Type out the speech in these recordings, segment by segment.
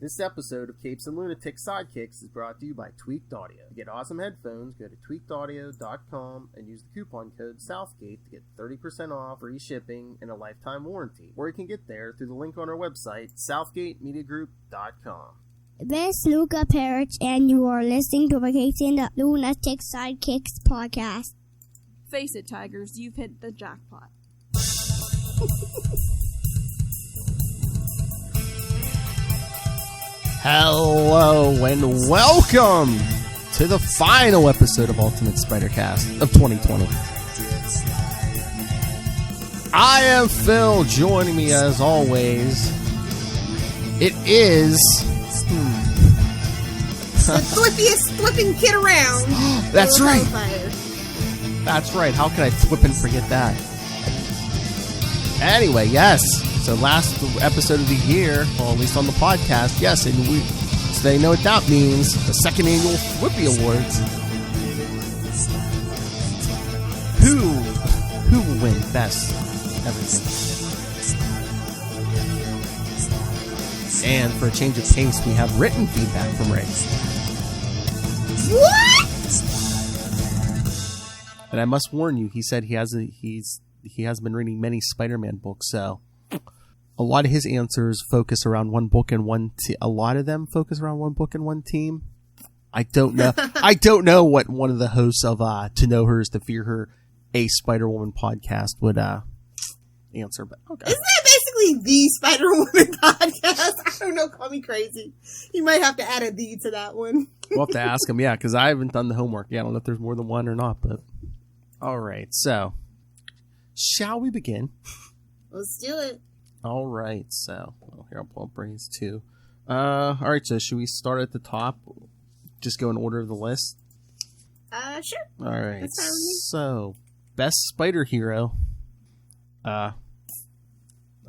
This episode of Capes and Lunatic Sidekicks is brought to you by Tweaked Audio. To get awesome headphones, go to tweakedaudio.com and use the coupon code Southgate to get 30% off, free shipping, and a lifetime warranty. Or you can get there through the link on our website, southgatemediagroup.com. This is Luca Perich, and you are listening to the Capes and the Lunatic Sidekicks podcast. Face it, Tigers, you've hit the jackpot. Hello and welcome to the final episode of Ultimate Spider-Cast of 2020. I am Phil. Joining me as always, it is the Thwippiest thwipping kid around. That's right. That's right. How can I thwip and forget that? Anyway, yes. So last episode of the year, or at least on the podcast, yes, and so they know what that means. The second annual Thwippy Awards. Who will win best everything? And for a change of pace, we have written feedback from Ray. What? And I must warn you, he said he has been reading many Spider-Man books, so a lot of his answers focus around one book and a lot of them focus around one book and one team. I don't know. I don't know what one of the hosts of To Know Her Is to Fear Her, a Spider-Woman podcast would answer. But okay. Isn't that basically the Spider-Woman podcast? I don't know. Call me crazy. You might have to add a D to that one. We'll have to ask him, yeah, because I haven't done the homework. Yeah, I don't know if there's more than one or not, but all right. So, shall we begin? Let's do it. All right, so here I'll pull up Ray's too. All right, so should we start at the top? Just go in order of the list. Sure. All right. That's fine with me. So, best spider hero. I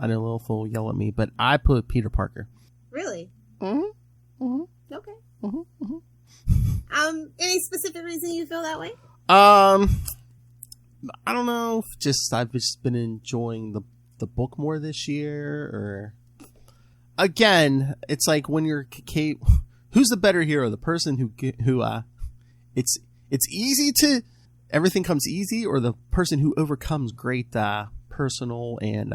know Lil will yell at me, but I put Peter Parker. Really? Mm-hmm. Mm-hmm. Okay. Mm-hmm. Mm-hmm. Any specific reason you feel that way? I don't know. I've just been enjoying the book more this year, or again, it's like when you're Kate, who's the better hero, the person who it's easy to everything comes easy, or the person who overcomes great personal and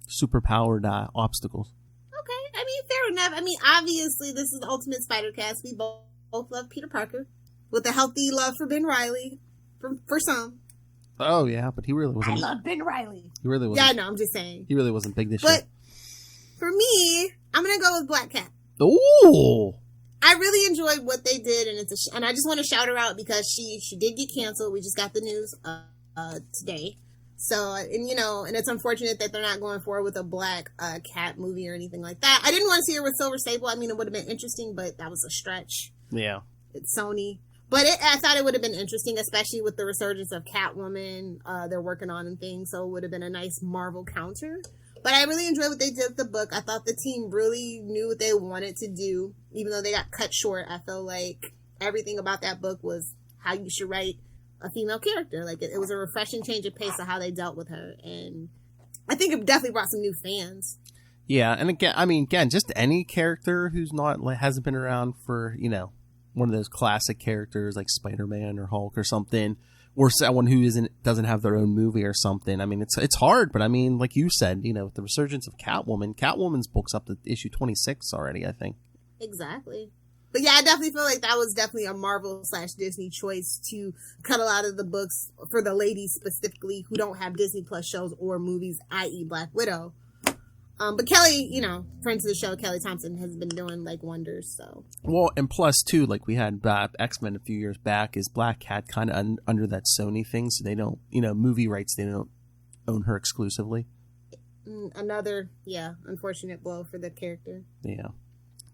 superpowered obstacles? Okay, I mean, fair enough. I mean, obviously this is the Ultimate Spider-Cast. We both love Peter Parker with a healthy love for Ben Reilly for some. Oh yeah, but he really wasn't. I love Ben Reilly. He really wasn't. Yeah, I know. I'm just saying. He really wasn't big this year. But for me, I'm gonna go with Black Cat. Ooh. I really enjoyed what they did, and and I just want to shout her out because she did get canceled. We just got the news today. So, and and it's unfortunate that they're not going forward with a Black Cat movie or anything like that. I didn't want to see her with Silver Sable. I mean, it would have been interesting, but that was a stretch. Yeah. It's Sony. But I thought it would have been interesting, especially with the resurgence of Catwoman they're working on and things. So it would have been a nice Marvel counter. But I really enjoyed what they did with the book. I thought the team really knew what they wanted to do. Even though they got cut short, I feel like everything about that book was how you should write a female character. Like it was a refreshing change of pace of how they dealt with her. And I think it definitely brought some new fans. Yeah, and again, just any character who's hasn't been around for, one of those classic characters like Spider-Man or Hulk or something, or someone who doesn't have their own movie or something. I mean, it's hard, but I mean, like you said, with the resurgence of Catwoman's book's up to issue 26 already, I think. Exactly. But yeah, I definitely feel like that was definitely a Marvel/Disney choice to cut a lot of the books for the ladies specifically who don't have Disney Plus shows or movies, i.e. Black Widow. But Kelly, friends of the show, Kelly Thompson has been doing like wonders. So well, and plus too, like we had X-Men a few years back. Is Black Cat kind of under that Sony thing, so they don't, movie rights, they don't own her exclusively. Another, unfortunate blow for the character. Yeah,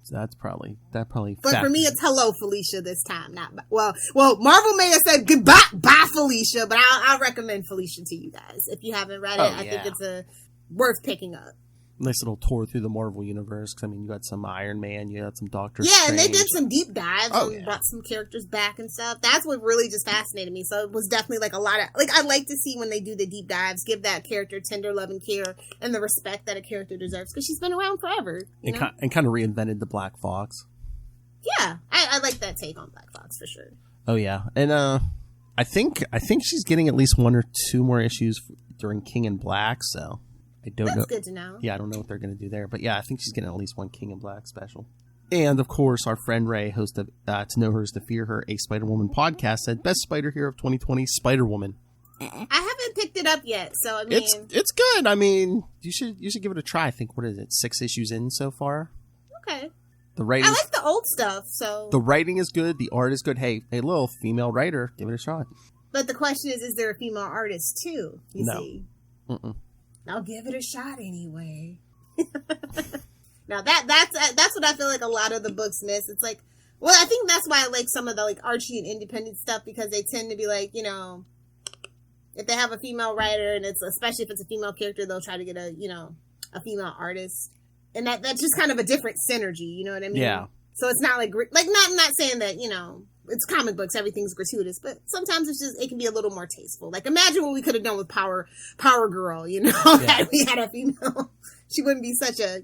so that probably. But for me, it's hello Felicia this time. Not well. Marvel may have said goodbye, bye Felicia, but I'll recommend Felicia to you guys if you haven't read it. I think it's worth picking up. Nice little tour through the Marvel universe. 'Cause, I mean, you got some Iron Man, you got some Doctor Yeah, Strange. and they did some deep dives Oh, and yeah. brought some characters back and stuff. That's what really just fascinated me. So it was definitely like a lot of, like, I like to see when they do the deep dives, give that character tender love and care and the respect that a character deserves because she's been around forever. You know? And kind of reinvented the Black Fox. Yeah, I like that take on Black Fox for sure. Oh yeah, and I think she's getting at least 1 or 2 more issues during King in Black. So I don't know. That's good to know. Yeah, I don't know what they're going to do there, but yeah, I think she's getting at least 1 King in Black special. And of course, our friend Ray, host of To Know Her Is to Fear Her, a Spider-Woman podcast, said best spider hero of 2020, Spider-Woman. I haven't picked it up yet, so I mean, It's good. I mean, you should give it a try. I think what is it, 6 issues in so far. okay. The writing. I like the old stuff, so. The writing is good. The art is good. Hey, a little female writer, give it a shot. But the question is there a female artist too? You No. see, Mm-mm. I'll give it a shot anyway. Now that's what I feel like a lot of the books miss. It's like, well, I think that's why I like some of the like Archie and independent stuff because they tend to be like, you know, if they have a female writer and it's especially if it's a female character, they'll try to get a female artist, and that's just kind of a different synergy. You know what I mean? Yeah. So it's not like not saying that it's comic books, everything's gratuitous, but sometimes it can be a little more tasteful. Like imagine what we could have done with Power Girl, had we had a female. She wouldn't be such a,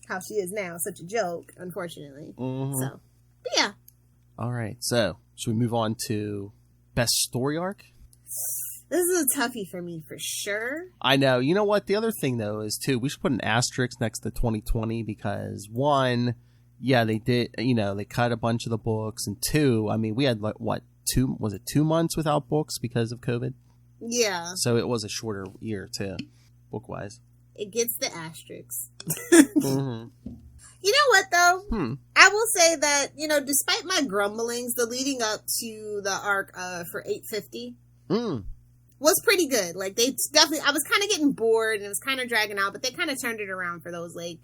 how she is now, such a joke, unfortunately. Mm-hmm. So, but yeah. All right. So, should we move on to best story arc? This is a toughie for me, for sure. I know. You know what? The other thing, though, is, too, we should put an asterisk next to 2020 because, 1, yeah, they did, they cut a bunch of the books, and 2, I mean, we had, 2 months without books because of COVID? Yeah. So it was a shorter year, too, book-wise. It gets the asterisks. Mm-hmm. You know what, though? I will say that, despite my grumblings, the leading up to the arc for 850 was pretty good. Like, they definitely, I was kind of getting bored and it was kind of dragging out, but they kind of turned it around for those, 2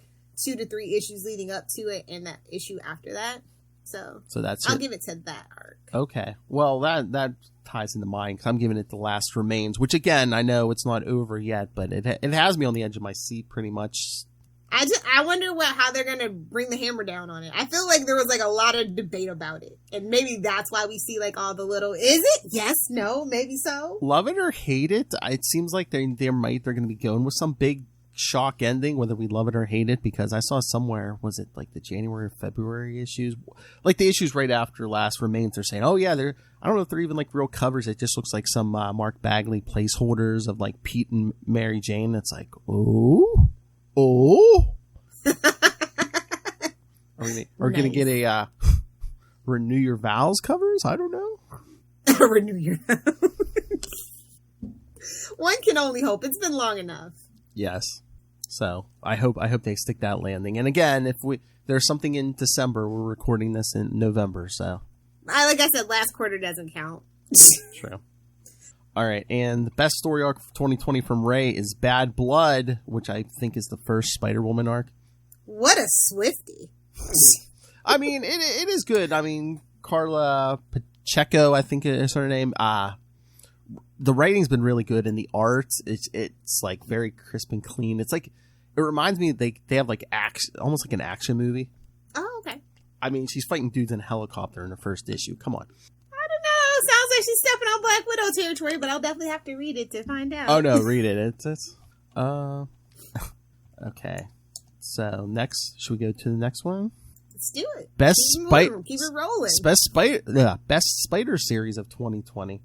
to 3 issues leading up to it and that issue after that. So I'll give it to that arc. Okay. Well, that ties into mine because I'm giving it The Last Remains, which, again, I know it's not over yet, but it has me on the edge of my seat pretty much. I wonder how they're going to bring the hammer down on it. I feel like there was a lot of debate about it. And maybe that's why we see all the little, is it? Yes, no, maybe so. Love it or hate it, it seems like they're going to be going with some big shock ending, whether we love it or hate it, because I saw somewhere, was it the January or February issues? The issues right after Last Remains, they're saying, oh yeah, I don't know if they're even real covers. It just looks like some Mark Bagley placeholders of Pete and Mary Jane. It's like, oh. Are we going to get a Renew Your Vows covers? I don't know. Renew Your Vows. One can only hope. It's been long enough. Yes. So I hope they stick that landing. And again, if there's something in December, we're recording this in November. So like I said, last quarter doesn't count. True. All right, and the best story arc for 2020 from Ray is Bad Blood, which I think is the first Spider-Woman arc. What a Swiftie. I mean, it is good. I mean, Carla Pacheco, I think is her name. The writing's been really good, and the art, it's very crisp and clean. It's it reminds me they have action, almost like an action movie. Oh, okay. I mean, she's fighting dudes in a helicopter in the first issue. Come on. I don't know. Sounds like she's stepping on Black Widow territory, but I'll definitely have to read it to find out. Oh no, read it. It's okay. So next, should we go to the next one? Let's do it. Keep it rolling. Best Spider series of 2020.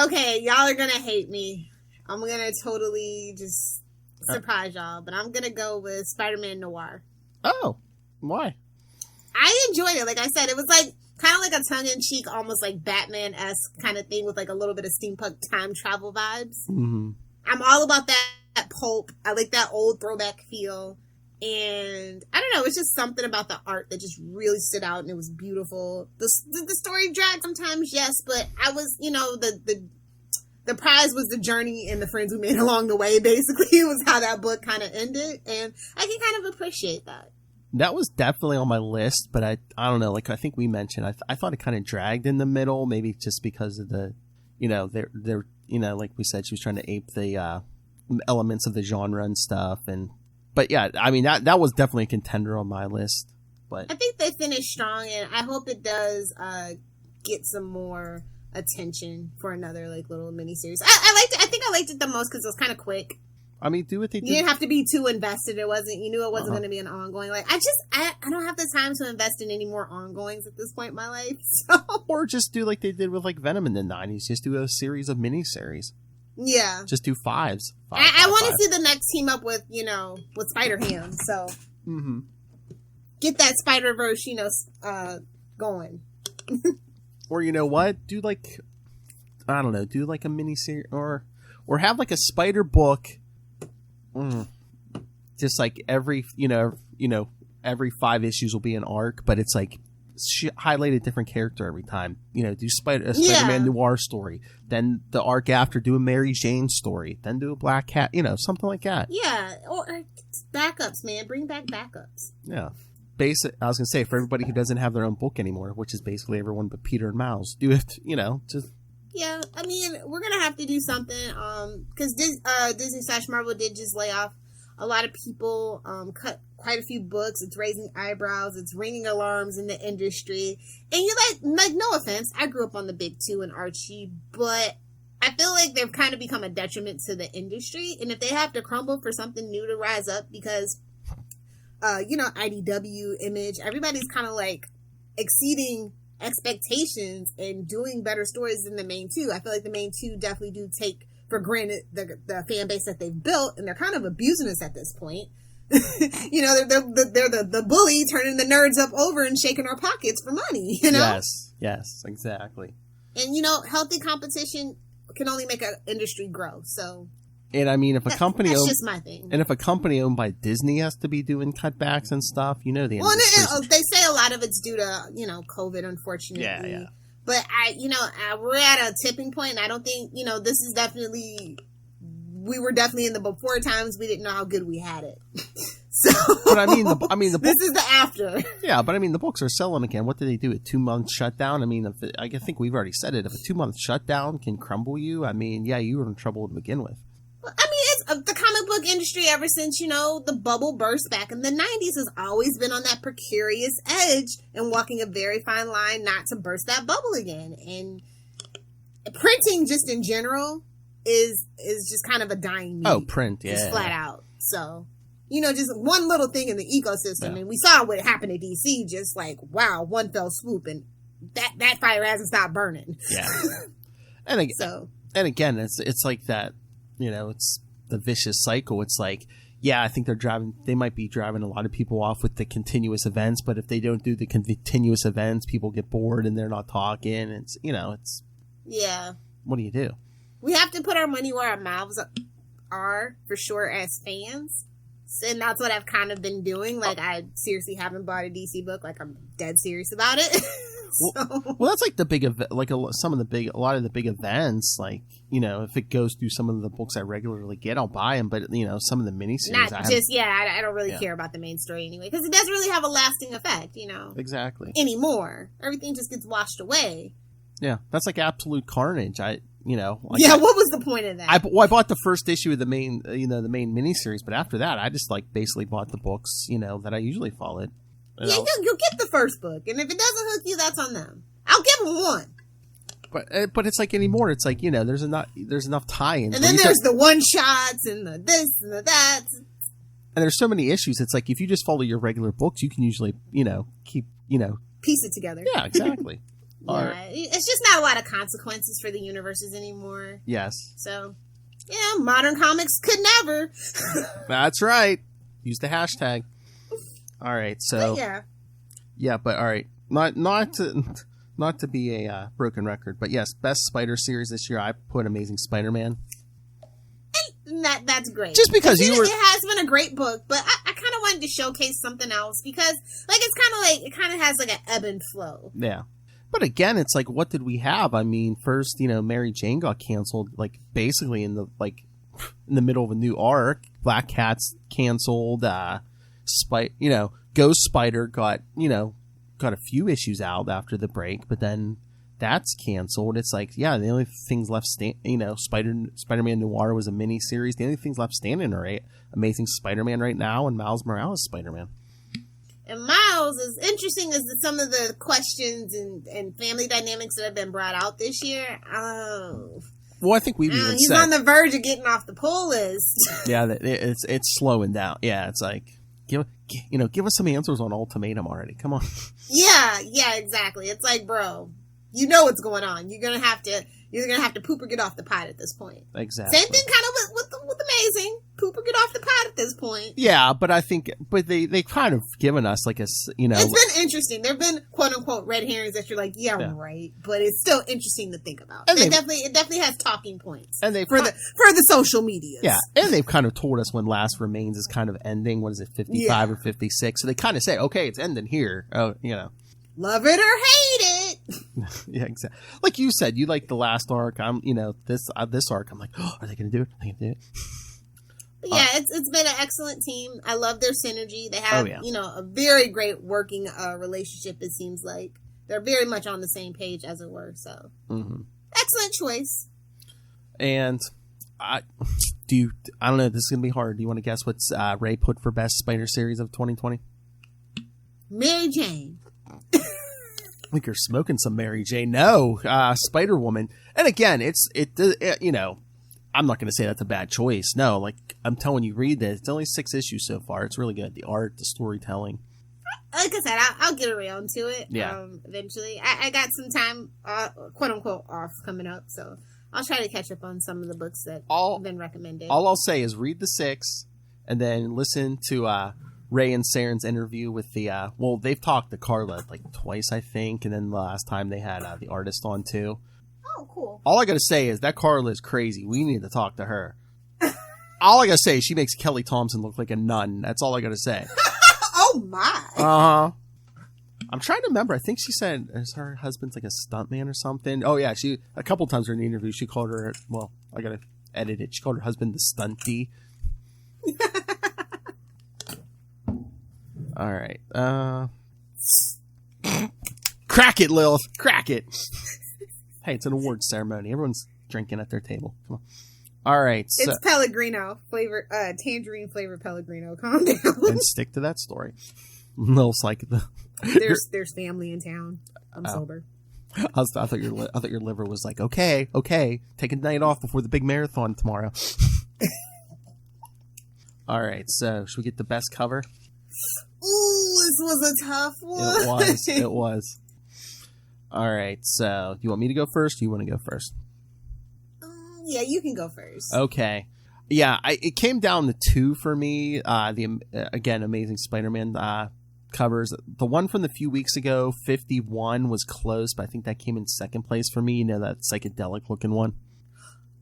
Okay, y'all are gonna hate me. I'm gonna totally just surprise y'all, but I'm gonna go with Spider-Man Noir. Oh, why? I enjoyed it. Like I said, it was kind of like a tongue-in-cheek, almost Batman-esque kind of thing with a little bit of steampunk time travel vibes. Mm-hmm. I'm all about that pulp. I like that old throwback feel. And I don't know, it's just something about the art that just really stood out and it was beautiful. The story dragged sometimes, yes, but I was, the prize was the journey and the friends we made along the way, basically. It was how that book kind of ended. And I can kind of appreciate that. That was definitely on my list, but I don't know, I think we mentioned, I thought it kind of dragged in the middle, maybe just because of the, they're like we said, she was trying to ape the, elements of the genre and stuff. But yeah, I mean that was definitely a contender on my list. But I think they finished strong, and I hope it does get some more attention for another like little mini series. I liked it. I think I liked it the most because it was kind of quick. I mean, do what they do. You didn't have to be too invested. You knew it wasn't going to be an ongoing. Like, I don't have the time to invest in any more ongoings at this point in my life. So. Or just do like they did with like Venom in the 90s. Just do a series of miniseries. Yeah. Just do fives. I want to see the next team up with, with Spider-Ham. So. Mm-hmm. Get that Spider-Verse, going. Or you know what? Do like, I don't know, do like a miniseries or have like a Spider book. Just like every every 5 issues will be an arc, but it's like highlight a different character every time. Do Spider-Man noir story, then the arc after do a Mary Jane story, then do a Black Cat, something like that. Yeah, or backups, man. Bring back backups. Yeah. I was gonna say for everybody who doesn't have their own book anymore, which is basically everyone but Peter and Miles, do it. Just. Yeah, I mean, we're going to have to do something, because Disney/Marvel did just lay off a lot of people, cut quite a few books. It's raising eyebrows. It's ringing alarms in the industry. And no offense, I grew up on the Big Two and Archie, but I feel like they've kind of become a detriment to the industry. And if they have to crumble for something new to rise up, because, IDW, Image, everybody's kind of like exceeding expectations and doing better stories than the main two. I feel like the main two definitely do take for granted the fan base that they've built, and they're kind of abusing us at this point. They're the bully turning the nerds up over and shaking our pockets for money. Yes, exactly. And healthy competition can only make an industry grow. So. And I mean, if a company that's just my thing. And if a company owned by Disney has to be doing cutbacks and stuff, the industry. Well, they say a lot of it's due to COVID, unfortunately. Yeah. But we're at a tipping point, and I don't think this is definitely. We were definitely in the before times. We didn't know how good we had it. So, but I mean, the book, this is the after. Yeah, but I mean, the books are selling again. What did they do? A 2-month shutdown? I mean, I think we've already said it. If a 2-month shutdown can crumble you, I mean, yeah, you were in trouble to begin with. I mean, it's the comic book industry ever since, the bubble burst back in the 90s has always been on that precarious edge and walking a very fine line not to burst that bubble again. And printing just in general is just kind of a dying need. Oh, print, yeah. Just flat out. So, just one little thing in the ecosystem. Yeah. And we saw what happened to DC, just like, wow, one fell swoop, and that fire hasn't stopped burning. Yeah. And again, it's like that. It's the vicious cycle. It's like, yeah, I think they might be driving a lot of people off with the continuous events, but if they don't do the continuous events, people get bored and they're not talking. It's, yeah. What do you do? We have to put our money where our mouths are, for sure, as fans. And that's what I've kind of been doing. Like, I seriously haven't bought a DC book. Like, I'm dead serious about it. Well, that's like the big event, like a lot of the big events. Like, if it goes through some of the books I regularly get, I'll buy them. But some of the miniseries, I don't really care about the main story anyway, because it doesn't really have a lasting effect, Exactly. Anymore, everything just gets washed away. Yeah, that's like Absolute Carnage. What was the point of that? I bought the first issue of the main miniseries, but after that, I just basically bought the books, that I usually followed. You'll get the first book, and if it doesn't hook you, that's on them. I'll give them one. But it's like anymore. It's like there's enough tie-ins. And then there's the one shots and the this and the that. And there's so many issues. It's like if you just follow your regular books, you can usually keep piece it together. Yeah, exactly. It's just not a lot of consequences for the universes anymore. Yes. So, modern comics could never. That's right. Use the hashtag. All right, so but all right, not to be a broken record, but yes, best Spider series this year. I put Amazing Spider-Man. And that's great. Just because it has been a great book, but I kind of wanted to showcase something else because, it kind of has like an ebb and flow. Yeah, but again, it's like, what did we have? I mean, first, Mary Jane got canceled, like basically in the middle of a new arc. Black Cat's canceled. Ghost Spider got a few issues out after the break, but then that's canceled. It's like, yeah, the only things left Spider-Man Noir was a mini series. The only things left standing are Amazing Spider-Man right now and Miles Morales Spider-Man. And Miles, as interesting as some of the questions and family dynamics that have been brought out this year, well, I think he's on the verge of getting off the pull list. Yeah, it's slowing down. Yeah, it's like, give us some answers on Ultimatum already. Come on. Yeah, exactly. It's like, bro, you know what's going on. You're gonna have to poop or get off the pot at this point. Exactly. Same thing kind of with Amazing. Poop or get off the pot at this point. Yeah, but I think, they kind of given us like It's been interesting. There've been quote unquote red herrings that you're like, yeah. Right, but it's still interesting to think about. And it definitely has talking points. And for the social media. Yeah, and they've kind of told us when Last Remains is kind of ending. What is it, 55 or 56? So they kind of say, okay, it's ending here. Oh, love it or hate it. Yeah, exactly. Like you said, you like the last arc. This arc. I'm like, oh, are they going to do it? Are they going to do it? Yeah, it's been an excellent team. I love their synergy. They have, a very great working relationship. It seems like they're very much on the same page, as it were. So, excellent choice. And I don't know. This is gonna be hard. Do you want to guess what's Ray put for best Spider series of 2020? Mary Jane. I think you're smoking some Mary Jane. No, Spider Woman. And again, it I'm not going to say that's a bad choice. No, like I'm telling you, read this. It's only 6 issues so far. It's really good. The art, the storytelling. Like I said, I'll get around to it. Yeah. Eventually, I got some time, quote unquote, off coming up, so I'll try to catch up on some of the books that have been recommended. All I'll say is read the 6, and then listen to Ray and Saren's interview with the. They've talked to Carla like twice, I think, and then the last time they had the artist on too. Oh, cool. All I gotta say is that Carla is crazy. We need to talk to her. All I gotta say is she makes Kelly Thompson look like a nun. That's all I gotta say. Oh my. I'm trying to remember. I think she said her husband's like a stuntman or something. Oh yeah, she a couple times during the interview she called her. Well, I gotta edit it. She called her husband the stunty. All right. Crack it, Lilith. Crack it. Hey, it's an awards ceremony. Everyone's drinking at their table. Come on. All right. So, it's Pellegrino flavor, tangerine flavor Pellegrino. Calm down. And stick to that story. Lilith's like there's family in town. I'm sober. I thought your liver was like, okay, take a night off before the big marathon tomorrow. All right. So should we get the best cover? Ooh, this was a tough one. It was. All right, so you want me to go first, or you want to go first? Yeah, you can go first. Okay. Yeah, it came down to 2 for me. Again, Amazing Spider-Man covers. The one from the few weeks ago, 51, was close, but I think that came in second place for me. That psychedelic looking one.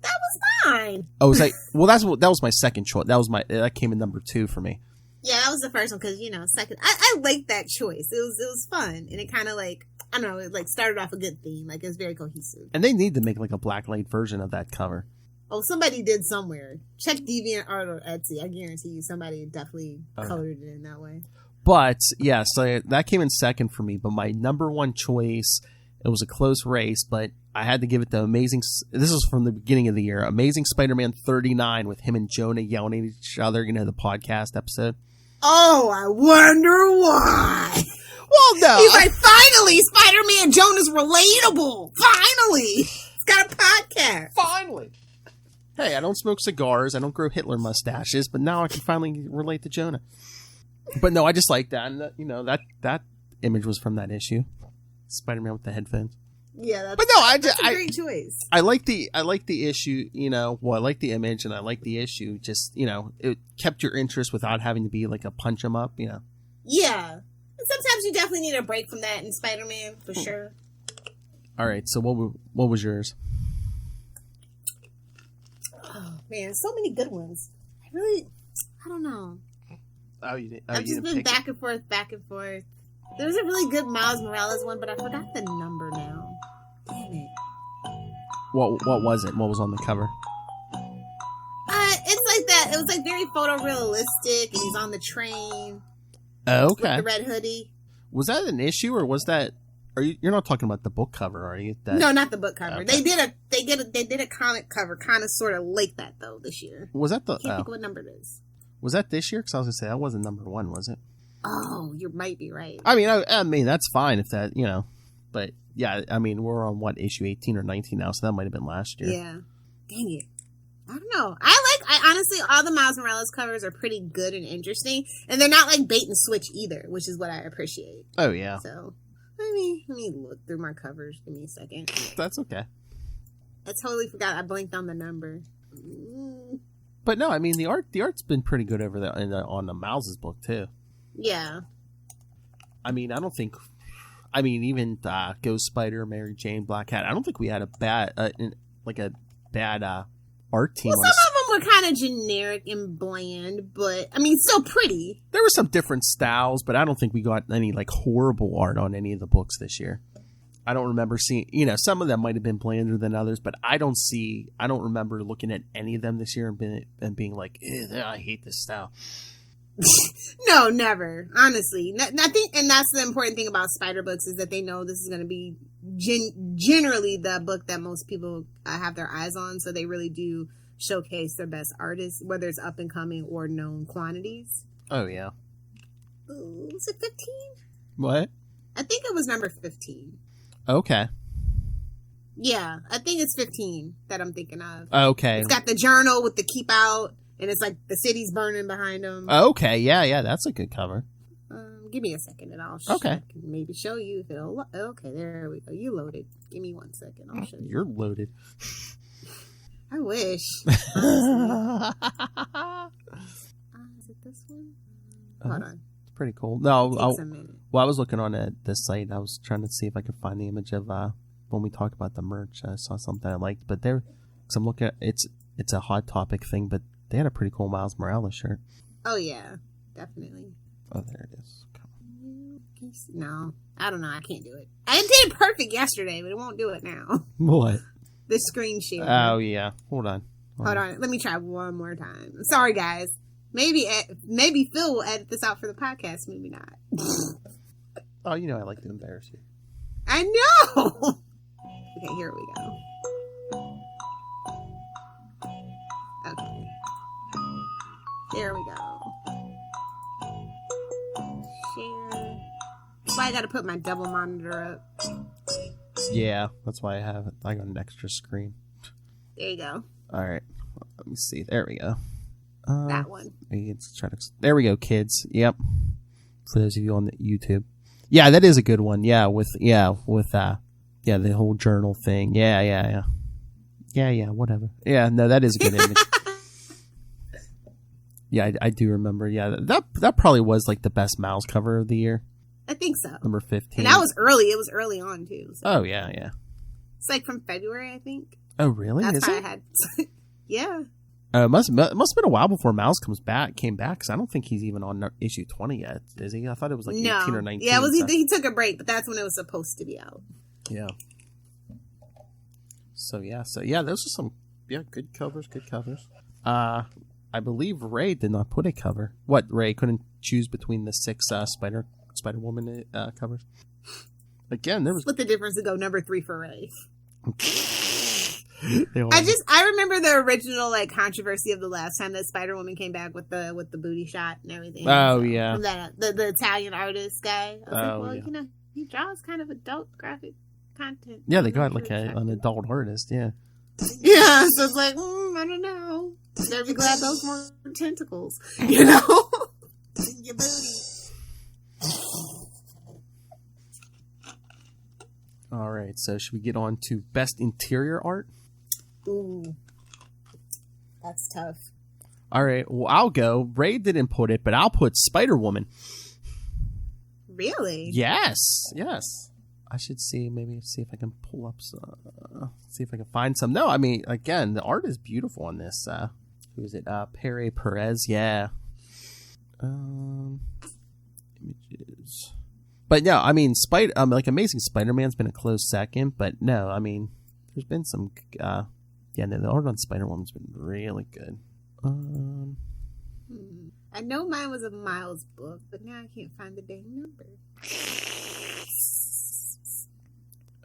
That was mine. Oh, was that? Well, that was my second choice. That came in number 2 for me. Yeah, that was the first one because second. I liked that choice. It was fun, and it kind of like. I don't know, it like started off a good theme. Like, it was very cohesive. And they need to make like a blacklight version of that cover. Oh, somebody did somewhere. Check DeviantArt or Etsy. I guarantee you somebody definitely colored it in that way. But, yeah, so that came in second for me. But my number 1 choice, it was a close race, but I had to give it to this was from the beginning of the year, Amazing Spider-Man 39 with him and Jonah yelling at each other, the podcast episode. Oh, I wonder why. Well, no. He's like, finally, Spider-Man Jonah's relatable. Finally. He's got a podcast. Finally. Hey, I don't smoke cigars. I don't grow Hitler mustaches, but now I can finally relate to Jonah. But no, I just like that. And, that image was from that issue. Spider-Man with the headphones. Yeah, that's a great choice. I like the issue, I like the image and I like the issue. Just, it kept your interest without having to be like a punch 'em up, Yeah. Sometimes you definitely need a break from that in Spider-Man, for sure. All right, so what was yours? Oh, man, so many good ones. I don't know. I've just been back and forth. There was a really good Miles Morales one, but I forgot the number now. Damn it. What was it? What was on the cover? It's like that. It was like very photorealistic, and he's on the train. Oh, okay. With the red hoodie. Was that an issue, or was that You're not talking about the book cover, are you? No, not the book cover. Okay. They did a comic cover, kind of sort of like that though this year. Was that the? I can't think what number it is. Was that this year? Because I was gonna say that wasn't number 1, was it? Oh, you might be right. I mean that's fine if that but yeah, I mean we're on what, issue 18 or 19 now, so that might have been last year. Yeah. Dang it. I don't know. I honestly, all the Miles Morales covers are pretty good and interesting, and they're not like bait and switch either, which is what I appreciate. Oh yeah. So let me look through my covers. Give me a second. That's okay. I totally forgot. I blinked on the number. But no, I mean the art's been pretty good over there on the Miles's book too. Yeah. I mean, I don't think. I mean, even Ghost Spider, Mary Jane, Black Cat. I don't think we had a bad art team. Well, some of them were kind of generic and bland, but I mean, still pretty. There were some different styles, but I don't think we got any like horrible art on any of the books this year. I don't remember seeing. Some of them might have been blander than others, but I don't remember looking at any of them this year and being like, I hate this style. No, never. Honestly, I think, and that's the important thing about Spider books is that they know this is going to be generally the book that most people have their eyes on, so they really do showcase their best artists, whether it's up and coming or known quantities. Oh yeah. Ooh, was it 15? What? I think it was number 15. Okay. Yeah, I think it's 15 that I'm thinking of. Okay. It's got the journal with the keep out. And it's like the city's burning behind them. Okay, yeah, that's a good cover. Give me a second and I'll maybe show you if it'll. Okay, there we go. You loaded. Give me 1 second. I'll show you. You're loaded. I wish. Is it this one? Hold on. It's pretty cool. No, Takes a minute. I was looking on this site. I was trying to see if I could find the image of when we talk about the merch. I saw something I liked, but because I'm looking at it's a Hot Topic thing, but they had a pretty cool Miles Morales shirt. Oh, yeah. Definitely. Oh, there it is. No. I don't know. I can't do it. I did perfect yesterday, but it won't do it now. What? The screen share. Oh, yeah. Hold on. Let me try one more time. Sorry, guys. Maybe Phil will edit this out for the podcast. Maybe not. Oh, I like to embarrass you. I know. Okay, here we go. Okay. There we go. Share. That's why I gotta put my double monitor up. Yeah, that's why I got an extra screen. There you go. All right. Let me see. There we go. That one. There we go, kids. Yep. For those of you on the YouTube. Yeah, that is a good one. Yeah, with the whole journal thing. Yeah, whatever. Yeah, no, that is a good image. Yeah, I do remember. Yeah, that probably was like the best Miles cover of the year. I think so. Number 15. And that was early. It was early on too. So. Oh yeah. It's like from February, I think. Oh really? That's is how it? I had. Yeah. It must have been a while before Miles came back, because I don't think he's even on issue 20 yet, is he? I thought it was like 18 or 19. Yeah, it was. He took a break, but that's when it was supposed to be out. Yeah. So those are some good covers. I believe Ray did not put a cover. What, Ray couldn't choose between the 6 Spider-Woman covers? Again, there was. Split the difference to go number 3 for Ray. I remember the original like controversy of the last time that Spider-Woman came back with the booty shot and everything. Oh yeah, from that the Italian artist guy. I was like, he draws kind of adult graphic content. Yeah, they got like an adult artist. Yeah. Yeah, so it's like I don't know. Better be glad those weren't tentacles. Your booty. All right, so should we get on to best interior art? Ooh, that's tough. All right, well, I'll go. Ray didn't put it, but I'll put Spider-Woman. Really? Yes. I should see if I can pull up see if I can find some. No, I mean, again, the art is beautiful on this. Who is it? Perich. Yeah. Images. But no, I mean, Amazing Spider-Man's been a close second, but no, I mean, there's been some, the art on Spider-Woman's been really good. I know mine was a Miles book, but now I can't find the dang number.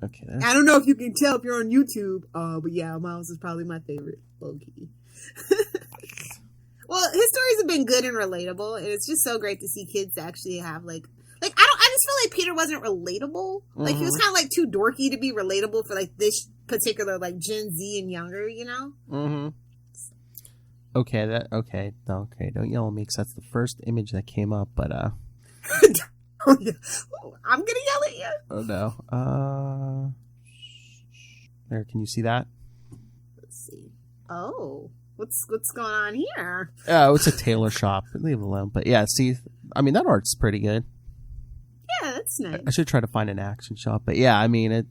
Okay. I don't know if you can tell if you're on YouTube, but yeah, Miles is probably my favorite, low-key. Well, his stories have been good and relatable, and it's just so great to see kids actually have I just feel like Peter wasn't relatable. Like, he was kind of like too dorky to be relatable for like this particular like Gen Z and younger, you know? Mm-hmm. Okay. Don't yell at me because that's the first image that came up, but I'm gonna yell at you. Oh no. There, can you see that? Let's see. Oh. What's going on here? Oh, it's a tailor shop. Leave it alone. But yeah, see, I mean, that art's pretty good. Yeah, that's nice. I should try to find an action shop. But yeah, I mean,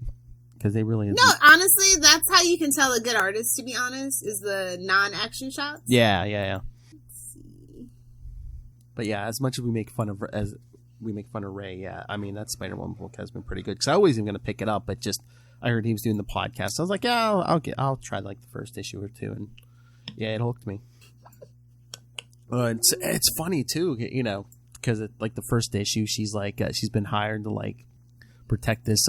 because they really... No, honestly, that's how you can tell a good artist, to be honest, is the non-action shots. Yeah. Let's see. But yeah, as much as we make fun of Ray, yeah, I mean, that Spider-Man book has been pretty good. Because I was even going to pick it up, but just, I heard he was doing the podcast. So I was like, yeah, I'll try like the first issue or two, and yeah, it hooked me. It's funny too, you know, because like the first issue, she's like she's been hired to like protect this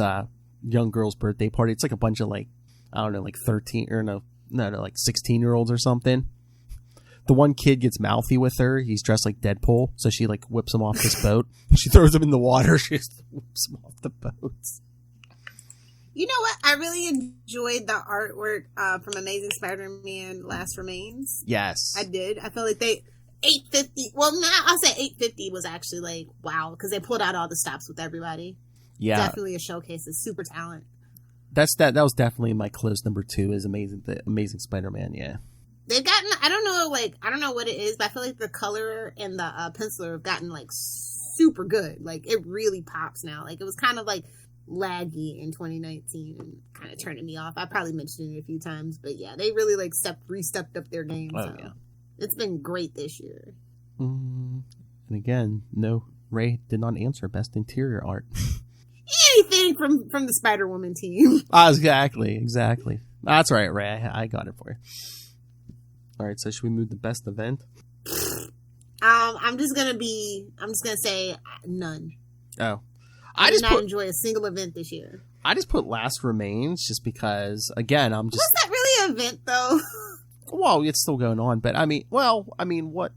young girl's birthday party. It's like a bunch of like, I don't know, like 13 or no, like 16-year-olds or something. The one kid gets mouthy with her. He's dressed like Deadpool, so she like whips him off this boat. She throws him in the water. She just whips him off the boats. You know what? I really enjoyed the artwork from Amazing Spider-Man Last Remains. Yes. I did. I feel like they... 850... Well, I'll say 850 was actually like, wow, because they pulled out all the stops with everybody. Yeah. Definitely a showcase of super talent. That was definitely my close number 2 is the Amazing Spider-Man, yeah. They've gotten... I don't know what it is, but I feel like the color and the penciler have gotten like super good. Like, it really pops now. Like, it was kind of like laggy in 2019 and kind of turning me off. I probably mentioned it a few times, but yeah, they really like re-stepped up their game. Oh, so yeah. It's been great this year. And again, no, Ray did not answer best interior art. Anything from the Spider-Woman team. Exactly. That's right, Ray. I got it for you. All right, so should we move to best event? I'm just gonna say none. Oh. I did not enjoy a single event this year. I just put Last Remains just because, again, I'm just... Was that really an event, though? Well, it's still going on, but I mean, what?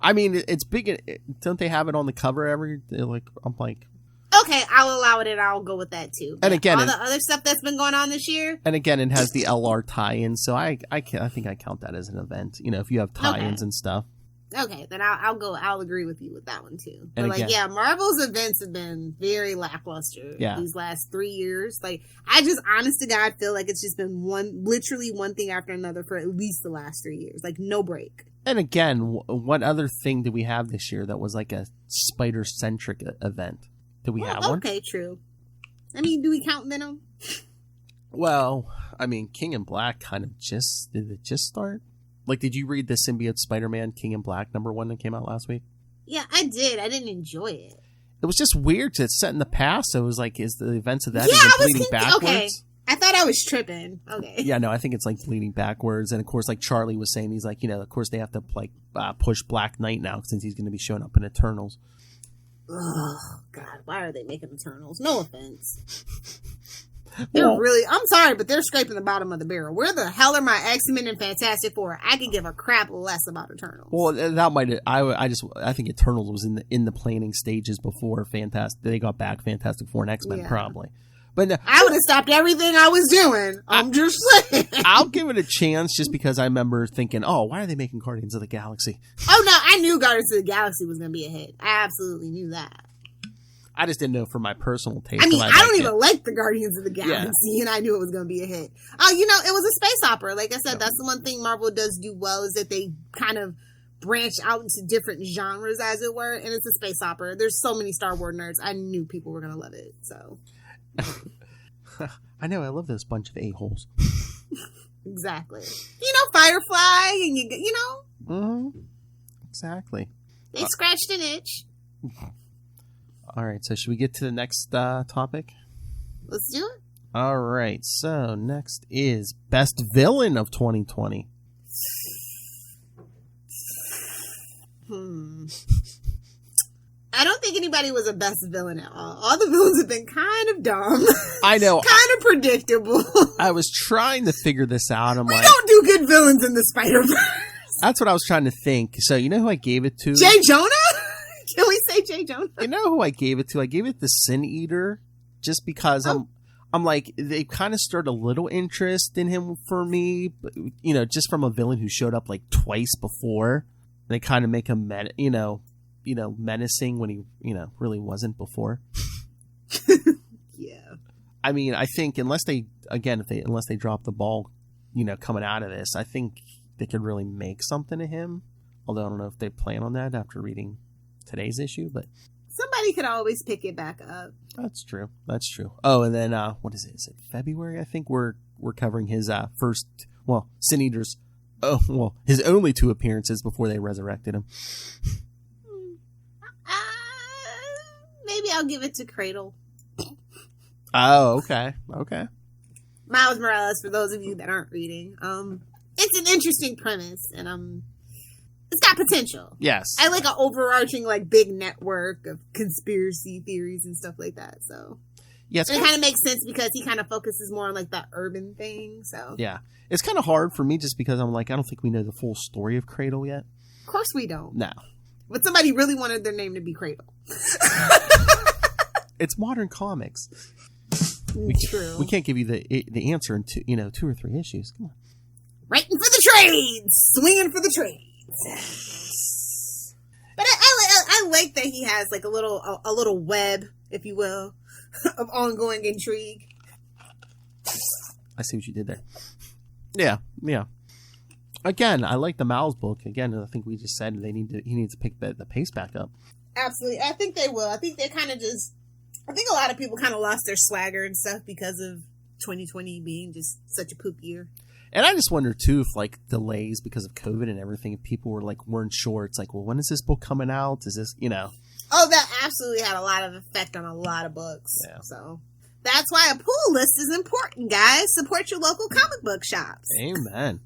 I mean, it's big. Don't they have it on the cover I'm like... Okay, I'll allow it and I'll go with that, too. But and again... all the other stuff that's been going on this year... And again, it has the LR tie-in, so I think I count that as an event. You know, if you have tie-ins and stuff. Okay, then I'll agree with you with that one too. But and again, Marvel's events have been very lackluster these last 3 years. Like, I just, honest to God, feel like it's just been literally one thing after another for at least the last 3 years. Like, no break. And again, what other thing did we have this year that was like a spider-centric event? Did we have one? Okay, true. I mean, do we count Venom? Well, I mean, King in Black did it just start? Like, did you read the Symbiote Spider-Man King in Black #1 that came out last week? Yeah, I did. I didn't enjoy it. It was just weird because it's set in the past, so it was like, is the events of that even bleeding backwards? Okay. I thought I was tripping. Okay. Yeah, no, I think it's like bleeding backwards. And of course, like Charlie was saying, he's like, you know, of course they have to like push Black Knight now since he's going to be showing up in Eternals. Oh, God. Why are they making Eternals? No offense. I'm sorry, but they're scraping the bottom of the barrel. Where the hell are my X-Men and Fantastic Four? I could give a crap less about Eternals. Well, that might. I think Eternals was in the planning stages before Fantastic. They got back Fantastic Four and X-Men probably. But no, I would have stopped everything I was doing. I'm just saying. I'll give it a chance just because I remember thinking, oh, why are they making Guardians of the Galaxy? Oh no, I knew Guardians of the Galaxy was going to be a hit. I absolutely knew that. I just didn't know for my personal taste. I mean, I don't even like the Guardians of the Galaxy, and I knew it was going to be a hit. Oh, you know, it was a space opera. Like I said, that's the one thing Marvel does do well is that they kind of branch out into different genres, as it were, and it's a space opera. There's so many Star Wars nerds. I knew people were going to love it, so. I know, I love this bunch of a-holes. Exactly. You know, Firefly, and you know. Mm-hmm. Exactly. They scratched an itch. All right, so should we get to the next topic? Let's do it. All right, so next is Best Villain of 2020. I don't think anybody was a best villain at all. All the villains have been kind of dumb. I know. Kind of predictable. I was trying to figure this out. We don't do good villains in the Spider-Verse. That's what I was trying to think. So, you know who I gave it to? J. Jonah? Can we say J. Jonah? You know who I gave it to? I gave it to Sin Eater, just because I'm like, they kind of stirred a little interest in him for me, but, just from a villain who showed up like twice before. They kind of make him, menacing when he, really wasn't before. Yeah. I mean, I think unless they drop the ball, coming out of this, I think they could really make something of him. Although I don't know if they plan on that after reading today's issue, but somebody could always pick it back up. That's true. Oh, and then what is it? Is it February? I think we're covering his first, Sin Eater's. His only 2 appearances before they resurrected him. Maybe I'll give it to Cradle. Oh, okay. Miles Morales, for those of you that aren't reading. It's an interesting premise, and it's got potential. Yes. I like an overarching, big network of conspiracy theories and stuff like that, so. Yes. And it kind of makes sense because he kind of focuses more on, that urban thing, so. Yeah. It's kind of hard for me just because I'm like, I don't think we know the full story of Cradle yet. Of course we don't. No. But somebody really wanted their name to be Cradle. It's modern comics. True. We can't give you the answer in 2 or 3 issues. Come on. Writing for the trades! Swinging for the trades! But I like that he has, a little web, if you will, of ongoing intrigue. I see what you did there. Yeah. Again, I like the Miles book. Again, I think we just said he needs to pick the pace back up. Absolutely. I think they will. I think they're kind of I think a lot of people kind of lost their swagger and stuff because of 2020 being just such a poop year. And I just wonder, too, if, delays because of COVID and everything, if people weren't sure. It's when is this book coming out? Is this, Oh, that absolutely had a lot of effect on a lot of books. Yeah. So that's why a pull list is important, guys. Support your local comic book shops. Amen.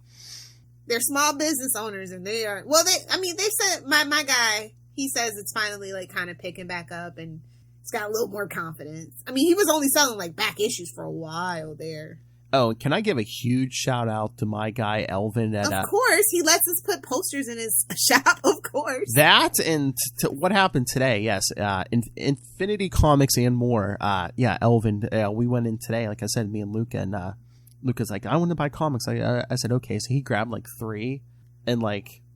They're small business owners, and they are, they've said, my guy, he says it's finally, kind of picking back up, and it's got a little more confidence. I mean, he was only selling, back issues for a while there. Oh, can I give a huge shout out to my guy, Elvin? Of course. He lets us put posters in his shop, of course. That and what happened today, yes. Infinity Comics and more. Elvin, we went in today, like I said, me and Luca, and Luca's like, I want to buy comics. I said, okay. So he grabbed 3, and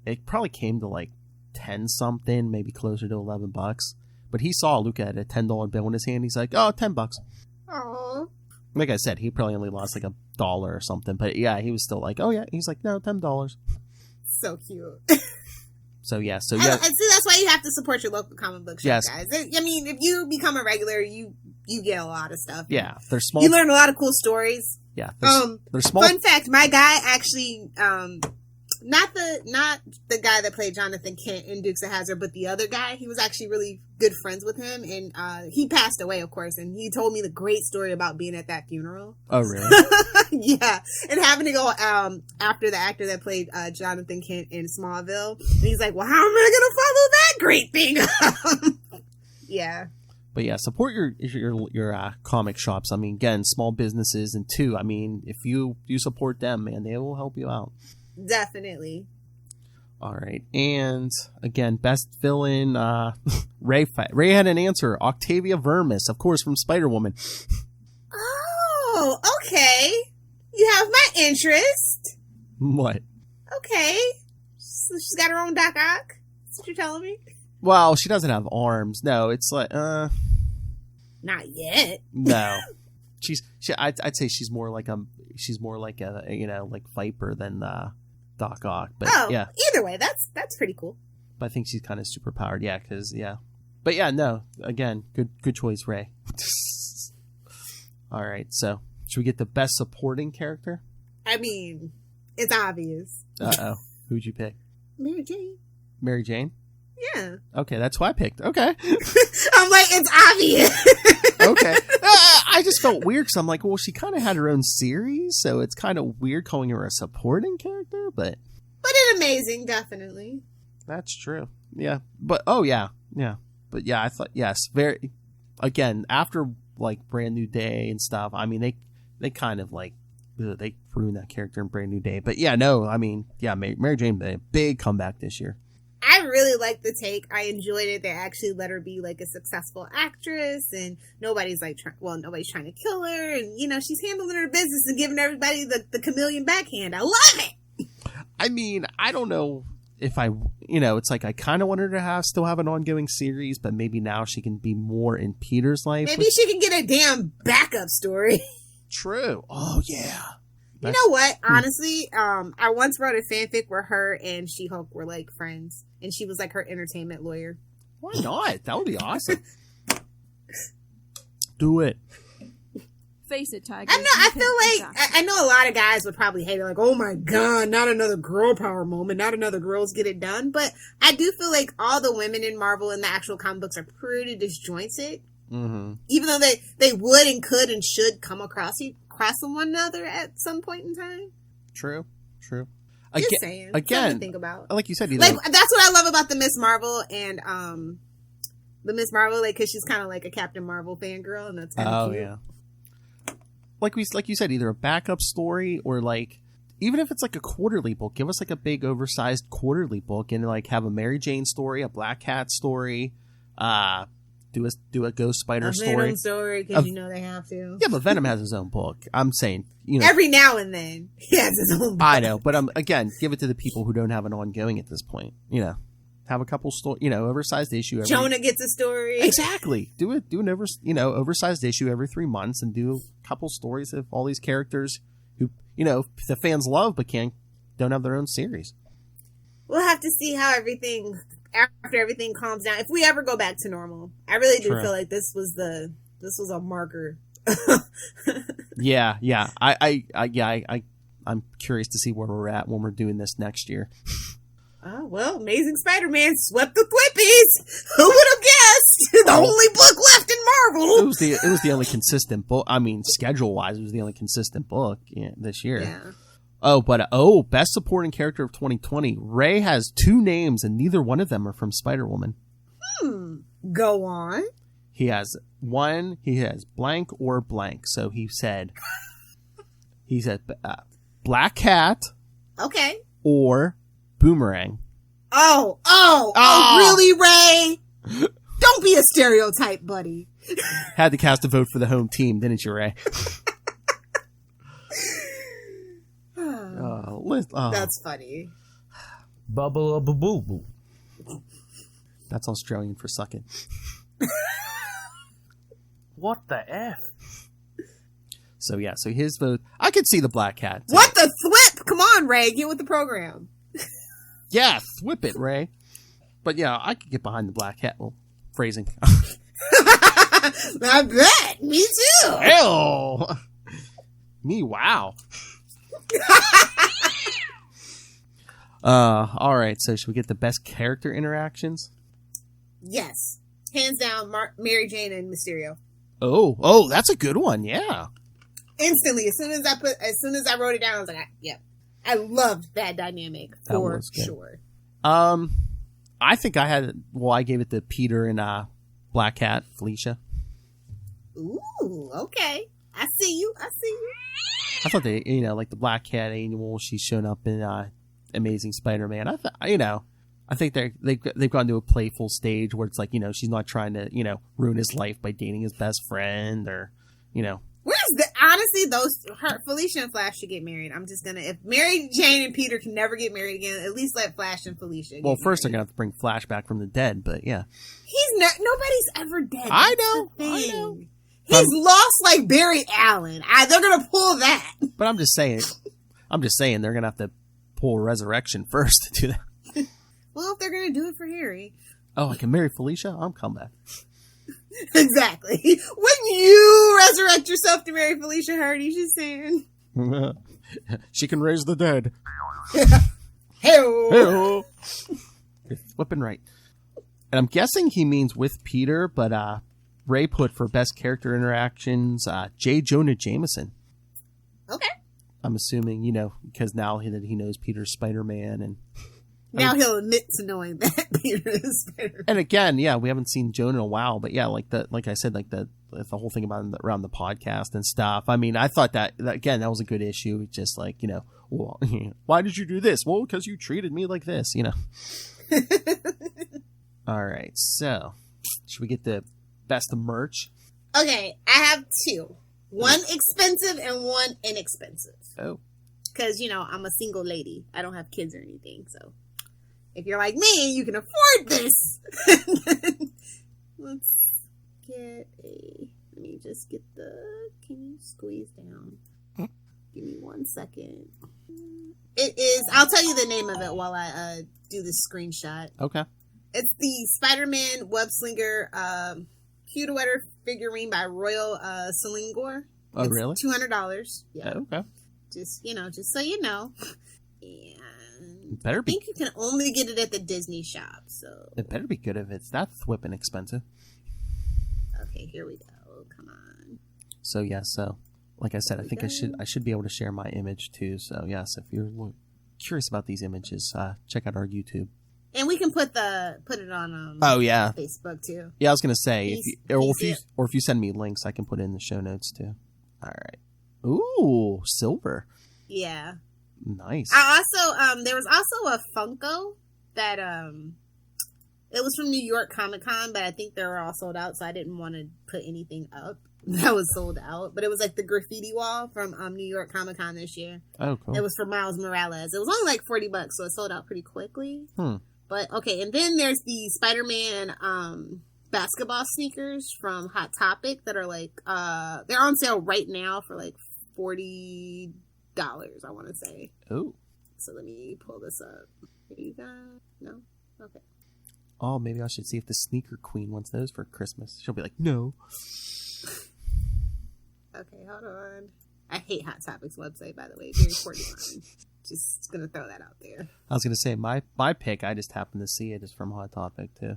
it probably came to 10 something, maybe closer to $11. But he saw Luca had a $10 bill in his hand. He's like, oh, $10. Aww. Like I said, he probably only lost $1 or something. But yeah, he was still like, oh yeah. He's like, no, $10. So cute. So yeah. See, that's why you have to support your local comic book shop, yes. guys. I mean, if you become a regular, you get a lot of stuff. Yeah, they're small. You learn a lot of cool stories. Yeah, they're small. Fun fact: my guy actually, not the guy that played Jonathan Kent in Dukes of Hazzard, but the other guy. He was actually really good friends with him, and he passed away, of course. And he told me the great story about being at that funeral. Oh, really? Yeah, and having to go after the actor that played Jonathan Kent in Smallville, and he's like, "Well, how am I going to follow that great thing up?" Yeah. But yeah, support your comic shops. I mean, again, small businesses, and 2, I mean, if you support them, man, they will help you out. Definitely. All right, and again, best villain, Ray had an answer. Octavia Vermis, of course, from Spider-Woman. Oh, okay. You have my interest. What? Okay. So she's got her own Doc Ock? That's what you're telling me? Well, she doesn't have arms. No, it's Not yet. No. I'd say she's more like a Viper than Doc Ock. But yeah. Either way, that's pretty cool. But I think she's kind of super powered. Yeah, But yeah, no. Again, good choice, Ray. All right, so should we get the best supporting character? I mean, it's obvious. Uh-oh. Who'd you pick? Mary Jane. Mary Jane? Yeah. Okay, that's who I picked. Okay. I'm like, it's obvious. Okay. I just felt weird because I'm like, well, she kind of had her own series, so it's kind of weird calling her a supporting character, but an amazing, definitely. That's true. Yeah. But, oh, yeah. Yeah. But yeah, I thought, yes, very, again, after like Brand New Day and stuff, I mean, they kind of like, they ruined that character in Brand New Day. But yeah, no, I mean, yeah, Mary Jane, a big comeback this year. I really liked the take. I enjoyed it. They actually let her be like a successful actress, and nobody's like, nobody's trying to kill her, and you know, she's handling her business and giving everybody the chameleon backhand. I love it. I mean, I don't know if it's like I kind of want her to still have an ongoing series, but maybe now she can be more in Peter's life. Maybe she can get a damn backup story. True. Oh yeah. You know what? Honestly, I once wrote a fanfic where her and She-Hulk were like friends, and she was like her entertainment lawyer. Why not? That would be awesome. Do it. Face it, Tiger. I feel like I know a lot of guys would probably hate it, like, oh my god, not another girl power moment, not another girls get it done. But I do feel like all the women in Marvel and the actual comic books are pretty disjointed. Mm-hmm. Even though they would and could and should come across one another at some point in time. True. Just saying. Again, something to think about. Like you said, like that's what I love about the Miss Marvel and the Miss Marvel, like, because she's kind of like a Captain Marvel fangirl, and that's kind of cute. Yeah. Like you said, either a backup story or like, even if it's like a quarterly book, give us like a big oversized quarterly book and like have a Mary Jane story, a Black Cat story, do a Ghost Spider story because you know they have to. Yeah, but Venom has his own book. I'm saying, you know, every now and then he has his own book. I know, but again, give it to the people who don't have an ongoing at this point. You know, have a couple oversized issue. Jonah gets a story. Exactly. Do an oversized issue every 3 months and do a couple stories of all these characters who, you know, the fans love but don't have their own series. We'll have to see how after everything calms down, if we ever go back to normal. I really do feel like this was a marker. Yeah. I'm curious to see where we're at when we're doing this next year. Oh, well, Amazing Spider-Man swept the Thwippies. Who would have guessed? The only book left in Marvel. It was the only consistent book. I mean, schedule-wise, it was the only consistent book this year. Yeah. Oh, best supporting character of 2020. Ray has 2 names, and neither one of them are from Spider-Woman. Go on. He has blank or blank. So he said Black Cat. Okay. Or Boomerang. Oh, really, Ray? Don't be a stereotype, buddy. Had to cast a vote for the home team, didn't you, Ray? That's funny. Bubble boo boo. That's Australian for sucking. What the F? So his vote. I could see the Black Cat. What the thwip? Come on, Ray, get with the program. Yeah, thwip it, Ray. But yeah, I could get behind the Black Cat. Well, phrasing. I bet. Me too. Hell. Me, wow. All right, so should we get the best character interactions? Yes. Hands down, Mary Jane and Mysterio. Oh, that's a good one, yeah. Instantly, as soon as I wrote it down, I was like, yeah. I loved that dynamic for sure. I think I gave it to Peter and Black Cat, Felicia. Ooh, okay. I see you. I thought they, like the Black Cat annual, she's shown up in Amazing Spider-Man. I think they've gone to a playful stage where it's like, she's not trying to, ruin his life by dating his best friend or, honestly, Felicia and Flash should get married. I'm just gonna, if Mary Jane and Peter can never get married again, at least let Flash and Felicia get first married. they're gonna have to bring Flash back from the dead, but yeah. Nobody's ever dead. I know. He's lost like Barry Allen. They're gonna pull that. But I'm just saying they're gonna have to pull Resurrection first to do that. Well, if they're gonna do it for Harry. Oh, I can marry Felicia? I'm come back. Exactly. When you resurrect yourself to marry Felicia Hardy, she's saying. She can raise the dead. Hey-o. You're flipping right. And I'm guessing he means with Peter, but Ray put for best character interactions, J. Jonah Jameson. Okay. I'm assuming, because now that he knows Peter's Spider-Man and Now he'll admit to knowing that Peter is Spider-Man. And again, yeah, we haven't seen Joan in a while, but yeah, like I said, like the whole thing about around the podcast and stuff. I mean, I thought that again, that was a good issue. Just like, well, why did you do this? Well, because you treated me like this, All right, so should we get the best of merch? Okay, I have two. One expensive and one inexpensive. Oh. Because, I'm a single lady. I don't have kids or anything, so. If you're like me, you can afford this. Let's get let me just get can you squeeze down? Give me 1 second. It is, I'll tell you the name of it while I do this screenshot. Okay. It's the Spider-Man Web Slinger Cute-Wetter figurine by Royal Selingor. Oh, really? $200. Yeah. Oh, okay. Just so you know. And It better be. I think you can only get it at the Disney shop, so. It better be good if it's that Thwippin' expensive. Okay, here we go. Come on. So like I said, I think I should be able to share my image too. So yes, if you're curious about these images, check out our YouTube. And we can put it on oh yeah, Facebook too. Yeah, I was gonna say if you send me links, I can put it in the show notes too. All right. Ooh, silver. Yeah. Nice. I also there was also a Funko that it was from New York Comic Con, but I think they were all sold out, so I didn't want to put anything up that was sold out. But it was like the graffiti wall from New York Comic Con this year. Oh, cool. It was for Miles Morales. It was only like $40, so it sold out pretty quickly. Hmm. But okay, and then there's the Spider-Man basketball sneakers from Hot Topic that are like they're on sale right now for like $40, I want to say. Oh. So let me pull this up. Here you go. No? Okay. Oh, maybe I should see if the Sneaker Queen wants those for Christmas. She'll be like, no. Okay, hold on. I hate Hot Topic's website, by the way. Very poor design. Just gonna throw that out there. I was gonna say my pick. I just happened to see it is from Hot Topic too.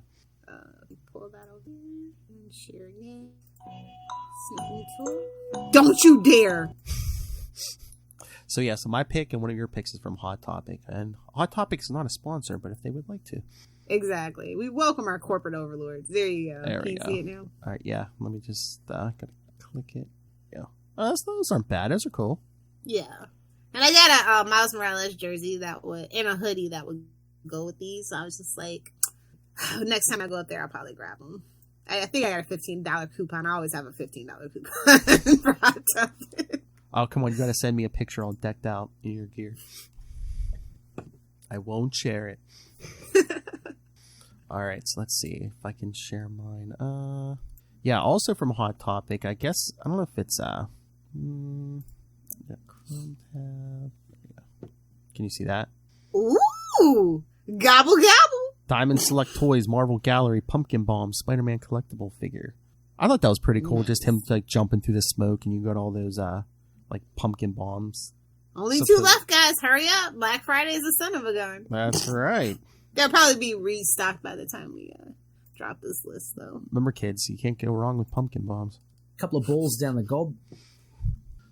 Pull that over here and share again. Sneaking tool. Don't you dare! So yeah, so my pick and one of your picks is from Hot Topic, and Hot Topic is not a sponsor, but if they would like to, exactly. We welcome our corporate overlords. There you go. There Can we you go. see it now? All right, yeah. Let me just gotta click it. Yeah, those aren't bad. Those are cool. Yeah. And I got a Miles Morales jersey and a hoodie that would go with these. So I was just like, next time I go up there, I'll probably grab them. I think I got a $15 coupon. I always have a $15 coupon for Hot Topic. Oh, come on. You got to send me a picture all decked out in your gear. I won't share it. All right. So let's see if I can share mine. Yeah. Also from Hot Topic, I guess, I don't know if it's, Chrome tab. There we go. Can you see that? Ooh! Gobble gobble! Diamond Select Toys, Marvel Gallery, Pumpkin Bomb, Spider-Man collectible figure. I thought that was pretty cool. Nice. Just him like jumping through the smoke, and you got all those like pumpkin bombs. Only two left, guys. Hurry up! Black Friday is the son of a gun. That's right. They'll probably be restocked by the time we drop this list, though. Remember, kids, you can't go wrong with pumpkin bombs. A couple of bowls down the gob.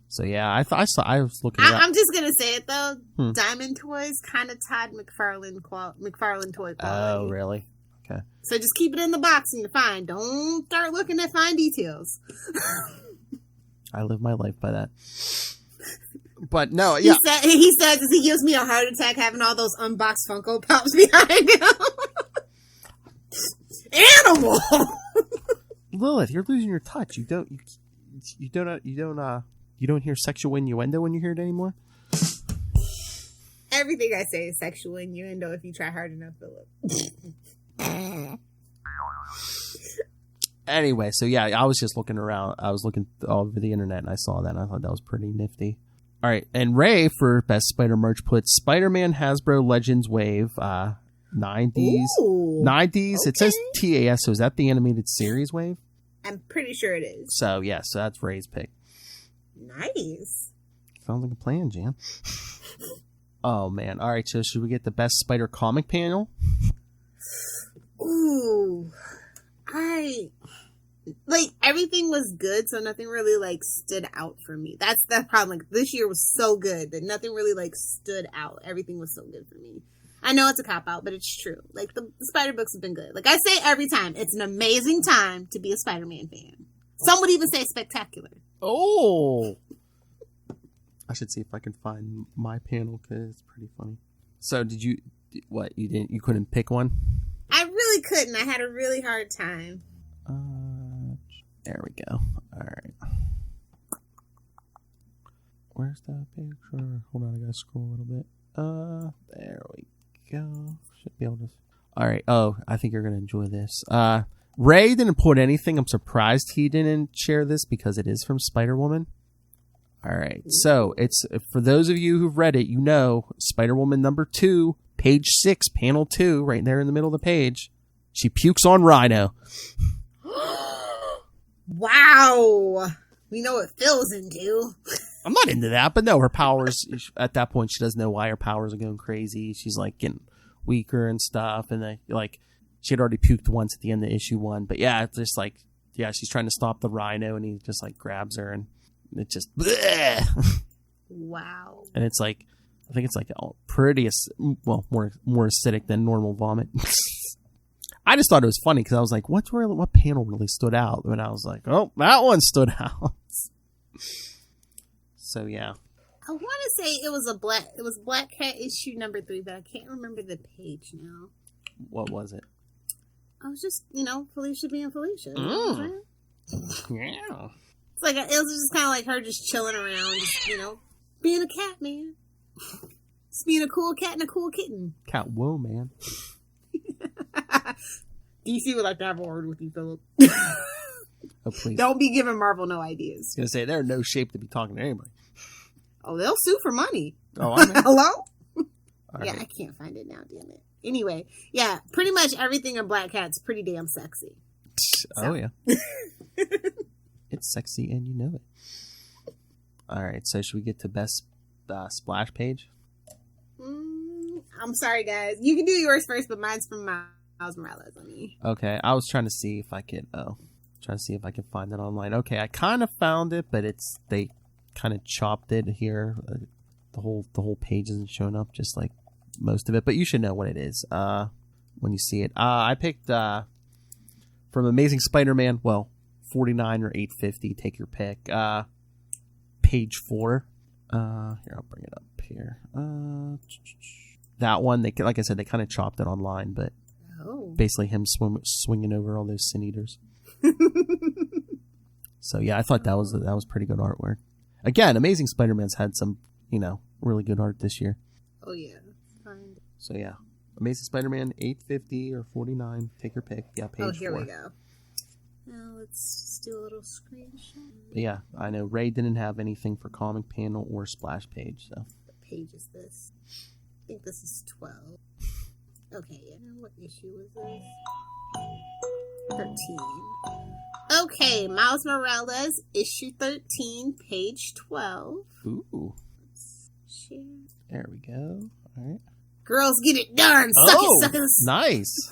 So yeah, I was looking. I'm just gonna say it though. Diamond Toys kind of Todd McFarlane toy quality. Oh, really? Okay. So just keep it in the box and you're fine. Don't start looking at fine details. I live my life by that. But no, yeah. He says he gives me a heart attack having all those unboxed Funko Pops behind him. Animal. Lilith, you're losing your touch. You don't hear sexual innuendo when you hear it anymore? Everything I say is sexual innuendo if you try hard enough, Philip. Anyway, so yeah, I was just looking around. I was looking all over the internet and I saw that and I thought that was pretty nifty. All right, and Ray for Best Spider Merch put Spider-Man Hasbro Legends Wave 90s. Ooh, 90s. okay. It says TAS, so is that the animated series wave? I'm pretty sure it is. So yeah, so that's Ray's pick. Nice. Sounds like a plan, Jan. Oh, man. All right, so should we get the best Spider comic panel? Ooh. Everything was good, so nothing really, stood out for me. That's the problem. This year was so good that nothing really, stood out. Everything was so good for me. I know it's a cop-out, but it's true. Like, the Spider books have been good. Like I say every time, it's an amazing time to be a Spider-Man fan. Some would even say spectacular. Oh! I should see if I can find my panel, because it's pretty funny. So, you couldn't pick one? I really couldn't. I had a really hard time. There we go. Alright. Where's that picture? Hold on, I gotta scroll a little bit. There we go. Should be able to. Alright. Oh, I think you're gonna enjoy this. Ray didn't put anything. I'm surprised he didn't share this because it is from Spider-Woman. Alright. So, it's, for those of you who've read it, you know, Spider-Woman number 2, page 6, panel 2, right there in the middle of the page. She pukes on Rhino. Wow. We know what Phil's into. I'm not into that, but no, her powers, at that point, she doesn't know why her powers are going crazy. She's, like, getting weaker and stuff, and, she had already puked once at the end of issue 1, but yeah, it's just, like, yeah, she's trying to stop the Rhino, and he just, like, grabs her, and it just, bleh! Wow. And it's, like, I think it's, like, pretty, well, more acidic than normal vomit. I just thought it was funny, because I was like, what panel really stood out? And I was like, oh, that one stood out. So yeah, I want to say it was Black Cat issue number 3, but I can't remember the page now. What was it? I was just, Felicia being Felicia. You know what I'm saying? Yeah. It's like, it was just kind of like her just chilling around, just, being a cat, man. Just being a cool cat and a cool kitten. Cat, whoa, man. DC would like to have a word with you, Philip. Oh, please. Don't be giving Marvel no ideas. I was going to say, they're in no shape to be talking to anybody. Oh, they'll sue for money. Oh, I mean. Hello? Right. Yeah, I can't find it now, damn it. Anyway, yeah, pretty much everything in Black Cat's pretty damn sexy. Oh, yeah. It's sexy and you know it. All right, so should we get to best splash page? I'm sorry, guys. You can do yours first, but mine's from Miles Morales. Okay, I was trying to see if I could, find it online. Okay, I kind of found it, but they kind of chopped it here. The whole page isn't showing up, just like most of it, but you should know what it is when you see it. I picked from Amazing Spider-Man, 49 or 850, take your pick. Page 4. Here, I'll bring it up here. That one, like I said, they kind of chopped it online, but basically him swinging over all those Sin Eaters. So yeah, I thought that was pretty good artwork. Again, Amazing Spider-Man's had some, really good art this year. Oh yeah. Fine. So yeah, Amazing Spider-Man 850 or 49, take your pick. Yeah, page 4. Oh, here we go. Now let's just do a little screenshot. But yeah, I know Ray didn't have anything for comic panel or splash page. So what page is this? I think this is 12. Okay, yeah. What issue was this? 13. Okay, Miles Morales, issue 13, page 12. ooh, Let's share. there we go. All right. Girls get it done. Suck it, suckers. Nice.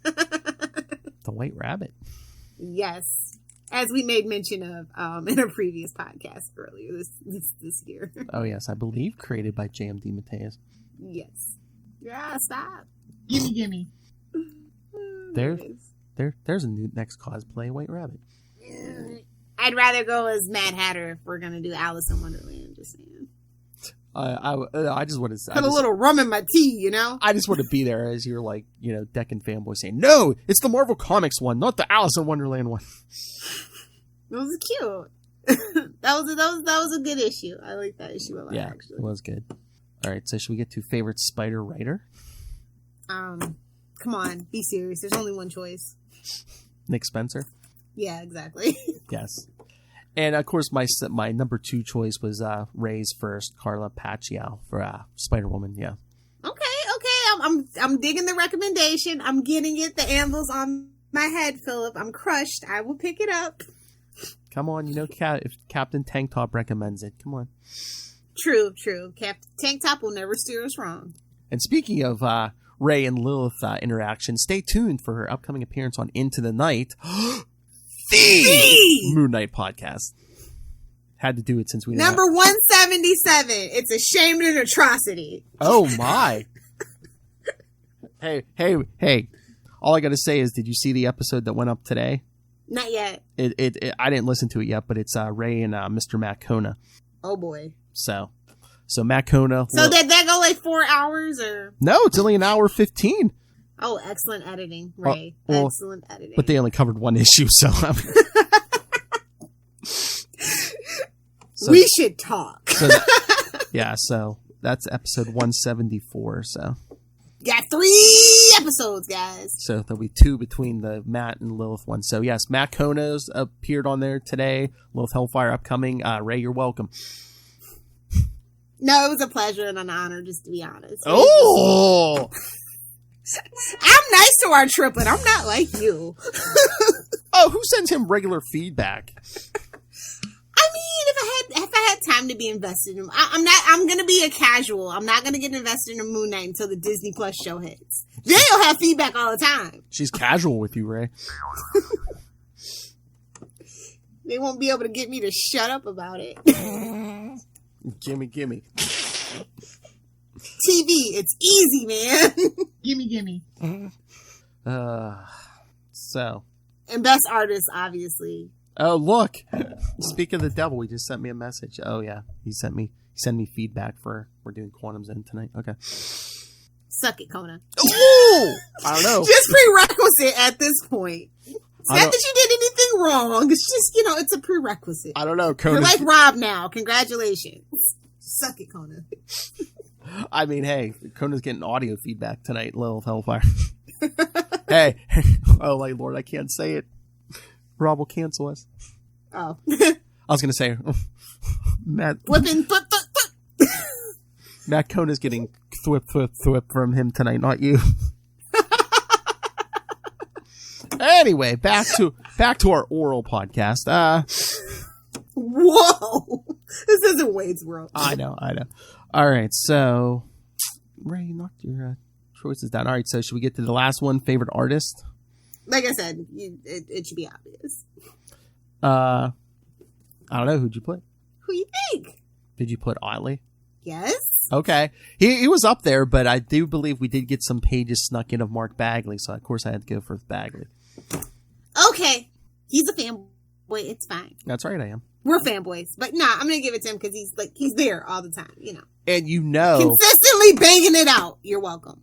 The White Rabbit. Yes, as we made mention of in a previous podcast earlier this year. Oh yes, I believe created by JMD Mateus. Yes. Yeah, stop. Gimme. There's a new next cosplay White Rabbit. I'd rather go as Mad Hatter if we're gonna do Alice in Wonderland. Just saying. I just want to Put a little rum in my tea, I just want to be there as your Deccan fanboy saying, no, it's the Marvel Comics one, not the Alice in Wonderland one. It was cute. that was a good issue. I like that issue a lot. Yeah, actually. It was good. All right, so should we get to favorite Spider writer? Come on, be serious. There's only one choice. Nick Spencer. Yeah, exactly. Yes. And of course, my number 2 choice was Ray's first, Carla Pacquiao for Spider-Woman. Yeah. Okay. I'm digging the recommendation. I'm getting it. The anvil's on my head, Philip. I'm crushed. I will pick it up. Come on, if Captain Tank Top recommends it, come on. True. Tank Top will never steer us wrong. And speaking of Ray and Lilith interaction, stay tuned for her upcoming appearance on Into the Night. The Moon Knight podcast. Had to do it since we number 177. It's a shame and an atrocity. Oh my! Hey. All I got to say is, did you see the episode that went up today? Not yet. I didn't listen to it yet, but it's Ray and Mr. Matt Kona. Oh, boy. So Matt Kona. So did that go like 4 hours or? No, it's only an hour 15. Oh, excellent editing, Ray. Excellent editing. But they only covered one issue, so. We should talk. So that's episode 174, so. Got 3 episodes, guys. So there'll be 2 between the Matt and Lilith one. So yes, Matt Kona's appeared on there today. Lilith Hellfire upcoming. Ray, you're welcome. No, it was a pleasure and an honor, just to be honest. Oh! I'm nice to our triplet. I'm not like you. Oh, who sends him regular feedback? I mean, if I had time to be invested in, I'm gonna be a casual. I'm not gonna get invested in Moon Knight until the Disney Plus show hits. Then you'll have feedback all the time. She's casual with you, Ray. They won't be able to get me to shut up about it. Gimme. TV, it's easy, man. gimme. So. And best artist, obviously. Oh, look. Speak of the devil, he just sent me a message. Oh, yeah. He sent me feedback we're doing Quantum Zone tonight. Okay. Suck it, Kona. Ooh! I don't know. Just prerequisite at this point. It's not that you did anything wrong. It's just, it's a prerequisite. I don't know, Kona. You're like Rob now. Congratulations. Suck it, Kona. I mean, hey, Kona's getting audio feedback tonight, Lilith Hellfire. Hey. Oh, my Lord, I can't say it. Rob will cancel us. Oh. I was going to say, Matt. Whipping. Matt Kona's getting thwip from him tonight, not you. Anyway, back to our oral podcast. Whoa. This isn't Wade's World. I know. All right, so Ray, you knocked your choices down. All right, so should we get to the last one, favorite artist? Like I said, it should be obvious. I don't know. Who'd you put? Who you think? Did you put Otley? Yes. Okay. He was up there, but I do believe we did get some pages snuck in of Mark Bagley, so of course I had to go for Bagley. Okay. He's a fanboy. It's fine. That's right, I am. We're fanboys. But nah, I'm going to give it to him because he's there all the time, And consistently banging it out. You're welcome.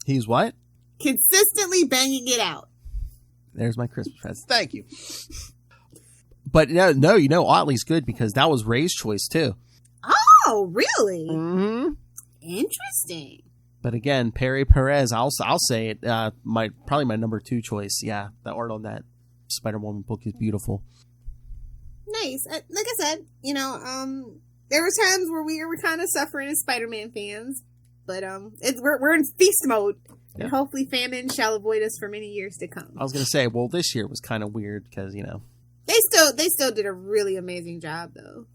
He's what? Consistently banging it out. There's my Christmas present. Thank you. But no, Otley's good because that was Ray's choice too. Oh, really? Mm-hmm. Interesting. But again, Perez, I'll say it. Probably my number 2 choice. Yeah, the art on that Spider-Woman book is beautiful. Nice. Like I said, there were times where we were kind of suffering as Spider-Man fans, but we're in feast mode, and hopefully famine shall avoid us for many years to come. I was gonna say, well, this year was kind of weird because they still did a really amazing job though.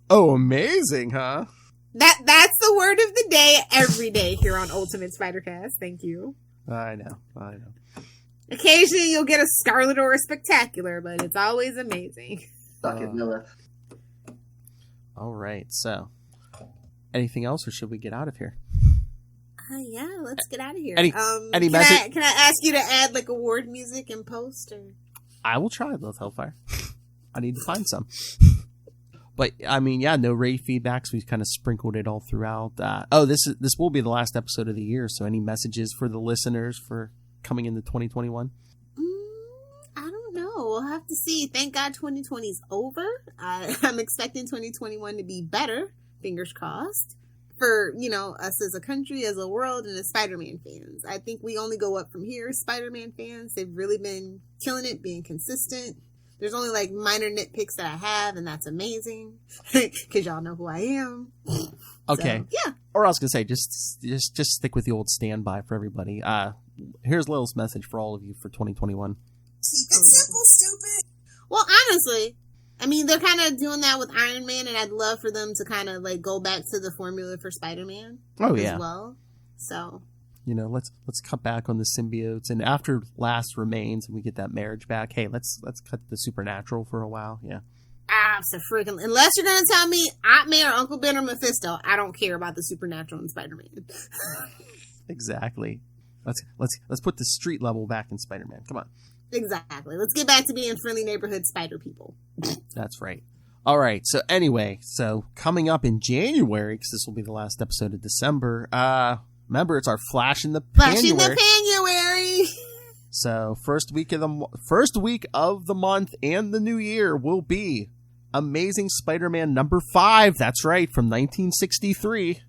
Oh, amazing, huh? That's the word of the day every day here on Ultimate Spider-Cast. Thank you. I know. Occasionally you'll get a Scarlet or a Spectacular, but it's always amazing. Suck it, Lilith. All right, so anything else, or should we get out of here? Yeah, let's get out of here. Any message? Can I ask you to add like award music and post? Or? I will try, Lilith Hellfire. I need to find some. But I mean, no Ray feedbacks. We've kind of sprinkled it all throughout. This will be the last episode of the year. So any messages for the listeners for coming into 2021? I don't know. We'll have to see. Thank God 2020 is over. I'm expecting 2021 to be better. Fingers crossed. For, us as a country, as a world, and as Spider-Man fans. I think we only go up from here as Spider-Man fans. They've really been killing it, being consistent. There's only like minor nitpicks that I have, and that's amazing. Because y'all know who I am. Okay. So, yeah. Or I was going to say, just stick with the old standby for everybody. Here's Lil's message for all of you for 2021. Keep it simple, stupid. Well, honestly, I mean, they're kind of doing that with Iron Man, and I'd love for them to kind of like go back to the formula for Spider-Man as well. So, let's cut back on the symbiotes, and after Last Remains, and we get that marriage back. Hey, let's cut the supernatural for a while. Yeah. Freaking unless you're gonna tell me Aunt May or Uncle Ben or Mephisto, I don't care about the supernatural in Spider-Man. Exactly. Let's put the street level back in Spider-Man. Come on. Exactly. Let's get back to being friendly neighborhood spider people. That's right. All right. So anyway, coming up in January, because this will be the last episode of December. Remember, it's our Flash in the Panuary. So first week of the month and the new year will be Amazing Spider-Man number 5. That's right, from 1963.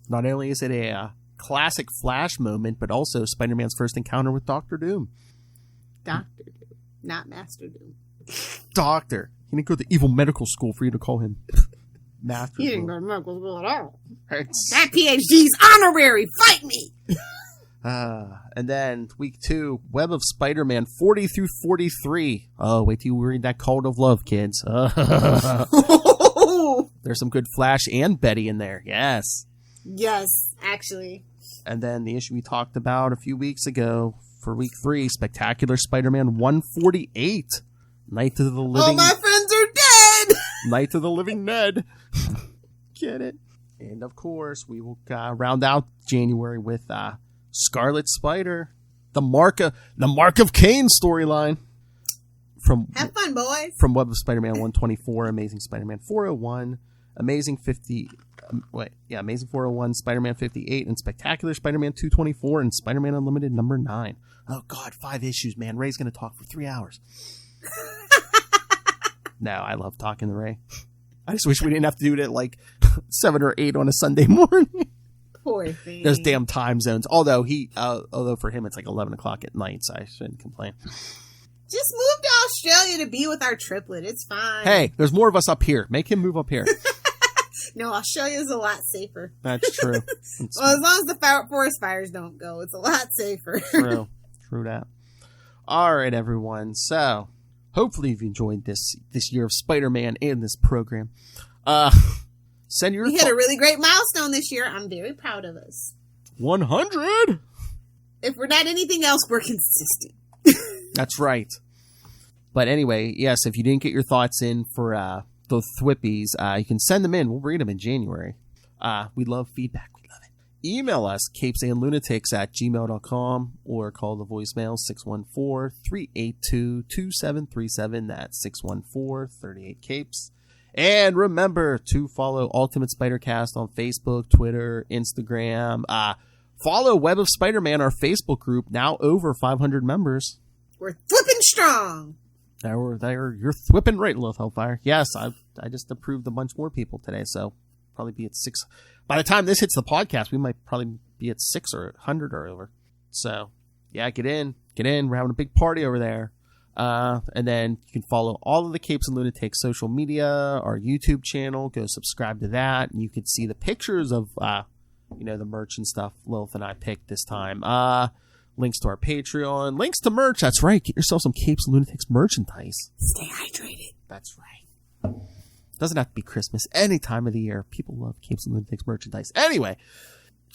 Not only is it a classic Flash moment, but also Spider-Man's first encounter with Dr. Doom. Dr. Doom, not Master Doom. Doctor. He didn't go to evil medical school for you to call him Master Doom. He didn't go to medical school at all. It's... That PhD's honorary. Fight me! And then week 2, Web of Spider-Man 40 through 43. Oh, wait till you read that Cult of Love, kids. There's some good Flash and Betty in there. Yes. Yes, actually. And then the issue we talked about a few weeks ago for week 3, Spectacular Spider-Man 148. Night of the Living... All my friends are dead! Night of the Living Ned. Get it? And of course, we will round out January with Scarlet Spider, the Mark of Cain storyline. Have fun, boys. From Web of Spider-Man 124, Amazing Spider-Man 401, Amazing 401, Spider-Man 58, and Spectacular Spider-Man 224, and Spider-Man Unlimited number 9. Oh God, 5 issues, man. Ray's gonna talk for 3 hours. No, I love talking to Ray. I just wish we didn't have to do it at like 7 or 8 on a Sunday morning. Poor thing. Those damn time zones. Although for him it's like 11 o'clock at night, so I shouldn't complain. Just move to Australia to be with our triplet. It's fine. Hey, there's more of us up here. Make him move up here. No, Australia's a lot safer. That's true. Well, as long as the forest fires don't go, it's a lot safer. True that. All right, everyone. So, hopefully you've enjoyed this year of Spider-Man and this program. Send your We hit a really great milestone this year. I'm very proud of us. 100. If we're not anything else, we're consistent. That's right. But anyway, yes, if you didn't get your thoughts in for the Thwippies, you can send them in. We'll read them in January. We love feedback. We love it. Email us, capesandlunatics@gmail.com, or call the voicemail 614-382-2737. That's 614-38-CAPES. And remember to follow Ultimate Spider-Cast on Facebook, Twitter, Instagram. Follow Web of Spider-Man, our Facebook group, now over 500 members. We're thwipping strong. You're thwipping right, Lil Hellfire. Yes, I just approved a bunch more people today, so probably be at 6. By the time this hits the podcast, we might probably be at 6 or 100 or over. So, yeah, get in. We're having a big party over there. And then you can follow all of the Capes and Lunatics social media, our YouTube channel. Go subscribe to that, and you can see the pictures of the merch and stuff Lilith and I picked this time. Links to our Patreon, links to merch. That's right. Get yourself some Capes and Lunatics merchandise. Stay hydrated. That's right. Doesn't have to be Christmas. Any time of the year. People love Capes and Lunatics merchandise. Anyway,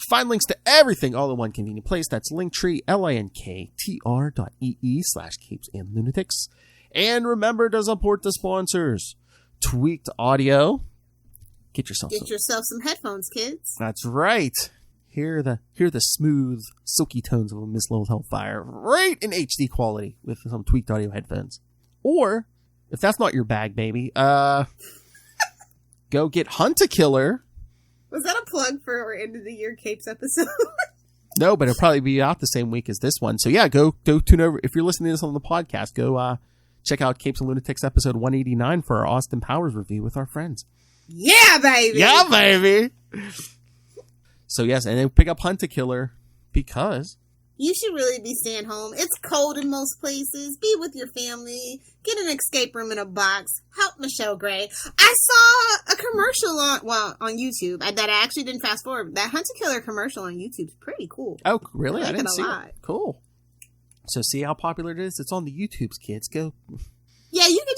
find links to everything all in one convenient place. That's Linktree, linktr.ee/Capes and Lunatics. And remember to support the sponsors. Tweaked Audio. Get yourself some headphones, kids. That's right. Hear the smooth, silky tones of a Miss Little Hellfire right in HD quality with some Tweaked Audio headphones. Or, if that's not your bag, baby, go get Hunt-A-Killer. Was that a plug for our end of the year Capes episode? No, but it'll probably be out the same week as this one. So yeah, go tune over. If you're listening to this on the podcast, go check out Capes and Lunatics episode 189 for our Austin Powers review with our friends. Yeah, baby! Yeah, baby! So yes, and then pick up Hunt-A-Killer because... You should really be staying home. It's cold in most places. Be with your family. Get an escape room in a box. Help Michelle Gray. I saw a commercial on YouTube that I actually didn't fast forward. That Hunt-A-Killer commercial on YouTube is pretty cool. Oh, really? I didn't it see lot. It. Cool. So see how popular it is? It's on the YouTubes, kids. Go. Yeah, you can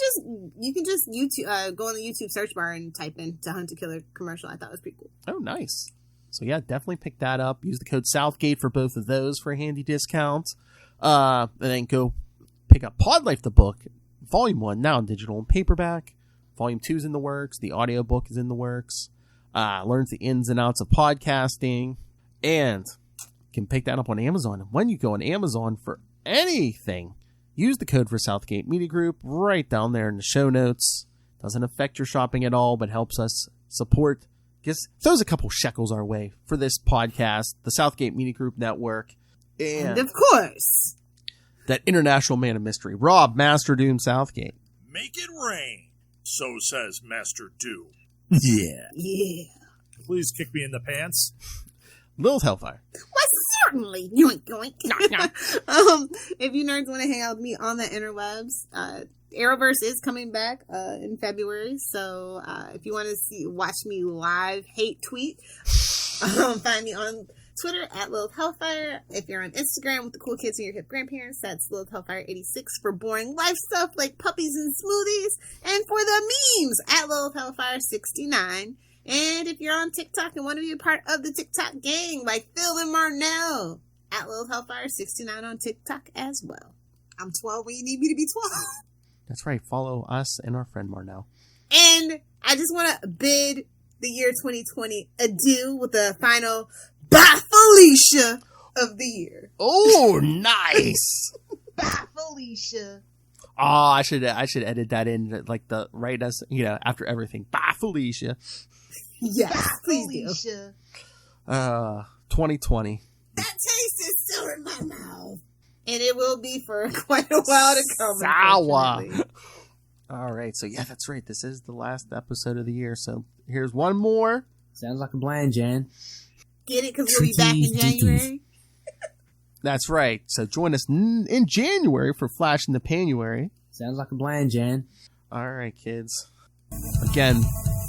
just YouTube go on the YouTube search bar and type in to Hunt-A-Killer commercial. I thought it was pretty cool. Oh, nice. So yeah, definitely pick that up. Use the code Southgate for both of those for a handy discount. And then go pick up Pod Life the book, Volume 1, now in digital and paperback. Volume 2 is in the works. The audiobook is in the works. Learns the ins and outs of podcasting. And You can pick that up on Amazon. And when you go on Amazon for anything, use the code for Southgate Media Group right down there in the show notes. Doesn't affect your shopping at all, but helps us support. Just throws a couple shekels our way for this podcast, the Southgate Media Group Network, And of course, that international man of mystery, Rob Master Doom Southgate. Make it rain, so says Master Doom. Yeah. yeah. Please kick me in the pants. Lilith Hellfire. Why, certainly. Yoink, yoink. If you nerds want to hang out with me on the interwebs, Arrowverse is coming back in February. So if you want to watch me live hate tweet, find me on Twitter at Lilith Hellfire. If you're on Instagram with the cool kids and your hip grandparents, that's Lilith Hellfire 86 for boring life stuff like puppies and smoothies. And for the memes at Lilith Hellfire 69. And if you're on TikTok and want to be a part of the TikTok gang, like Phil and Marnell, at Lilith Hellfire 69 on TikTok as well. I'm 12 when you need me to be 12. That's right. Follow us and our friend Marnell. And I just want to bid the year 2020 adieu with the final Bye Felicia of the year. Oh, nice. Bye Felicia. Oh, I should edit that in like the right as after everything. Bye Felicia. Yes, Bye, please Felicia. 2020. That taste is still in my mouth. And it will be for quite a while to come. Sour. unfortunately. All right. So, yeah, that's right. This is the last episode of the year. So, here's one more. Sounds like a plan, Jan. Get it? Because we'll be back in January. That's right. So, join us in January for Flash in the Panuary. Sounds like a plan, Jan. All right, kids. Again,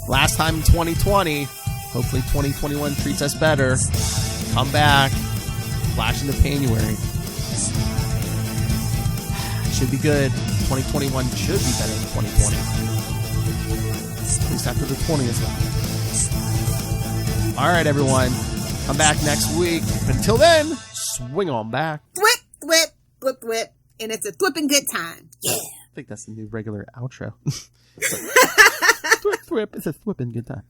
last time in 2020. Hopefully 2021 treats us better. Come back. Flash in the Panuary. Should be good. 2021 should be better than 2020. At least after the 20th. All right, everyone. Come back next week. Until then, swing on back. Thwip, thwip, thwip, thwip. And it's a thwipping good time. Yeah. I think that's the new regular outro. Thwip, thwip. It's a thwipping good time.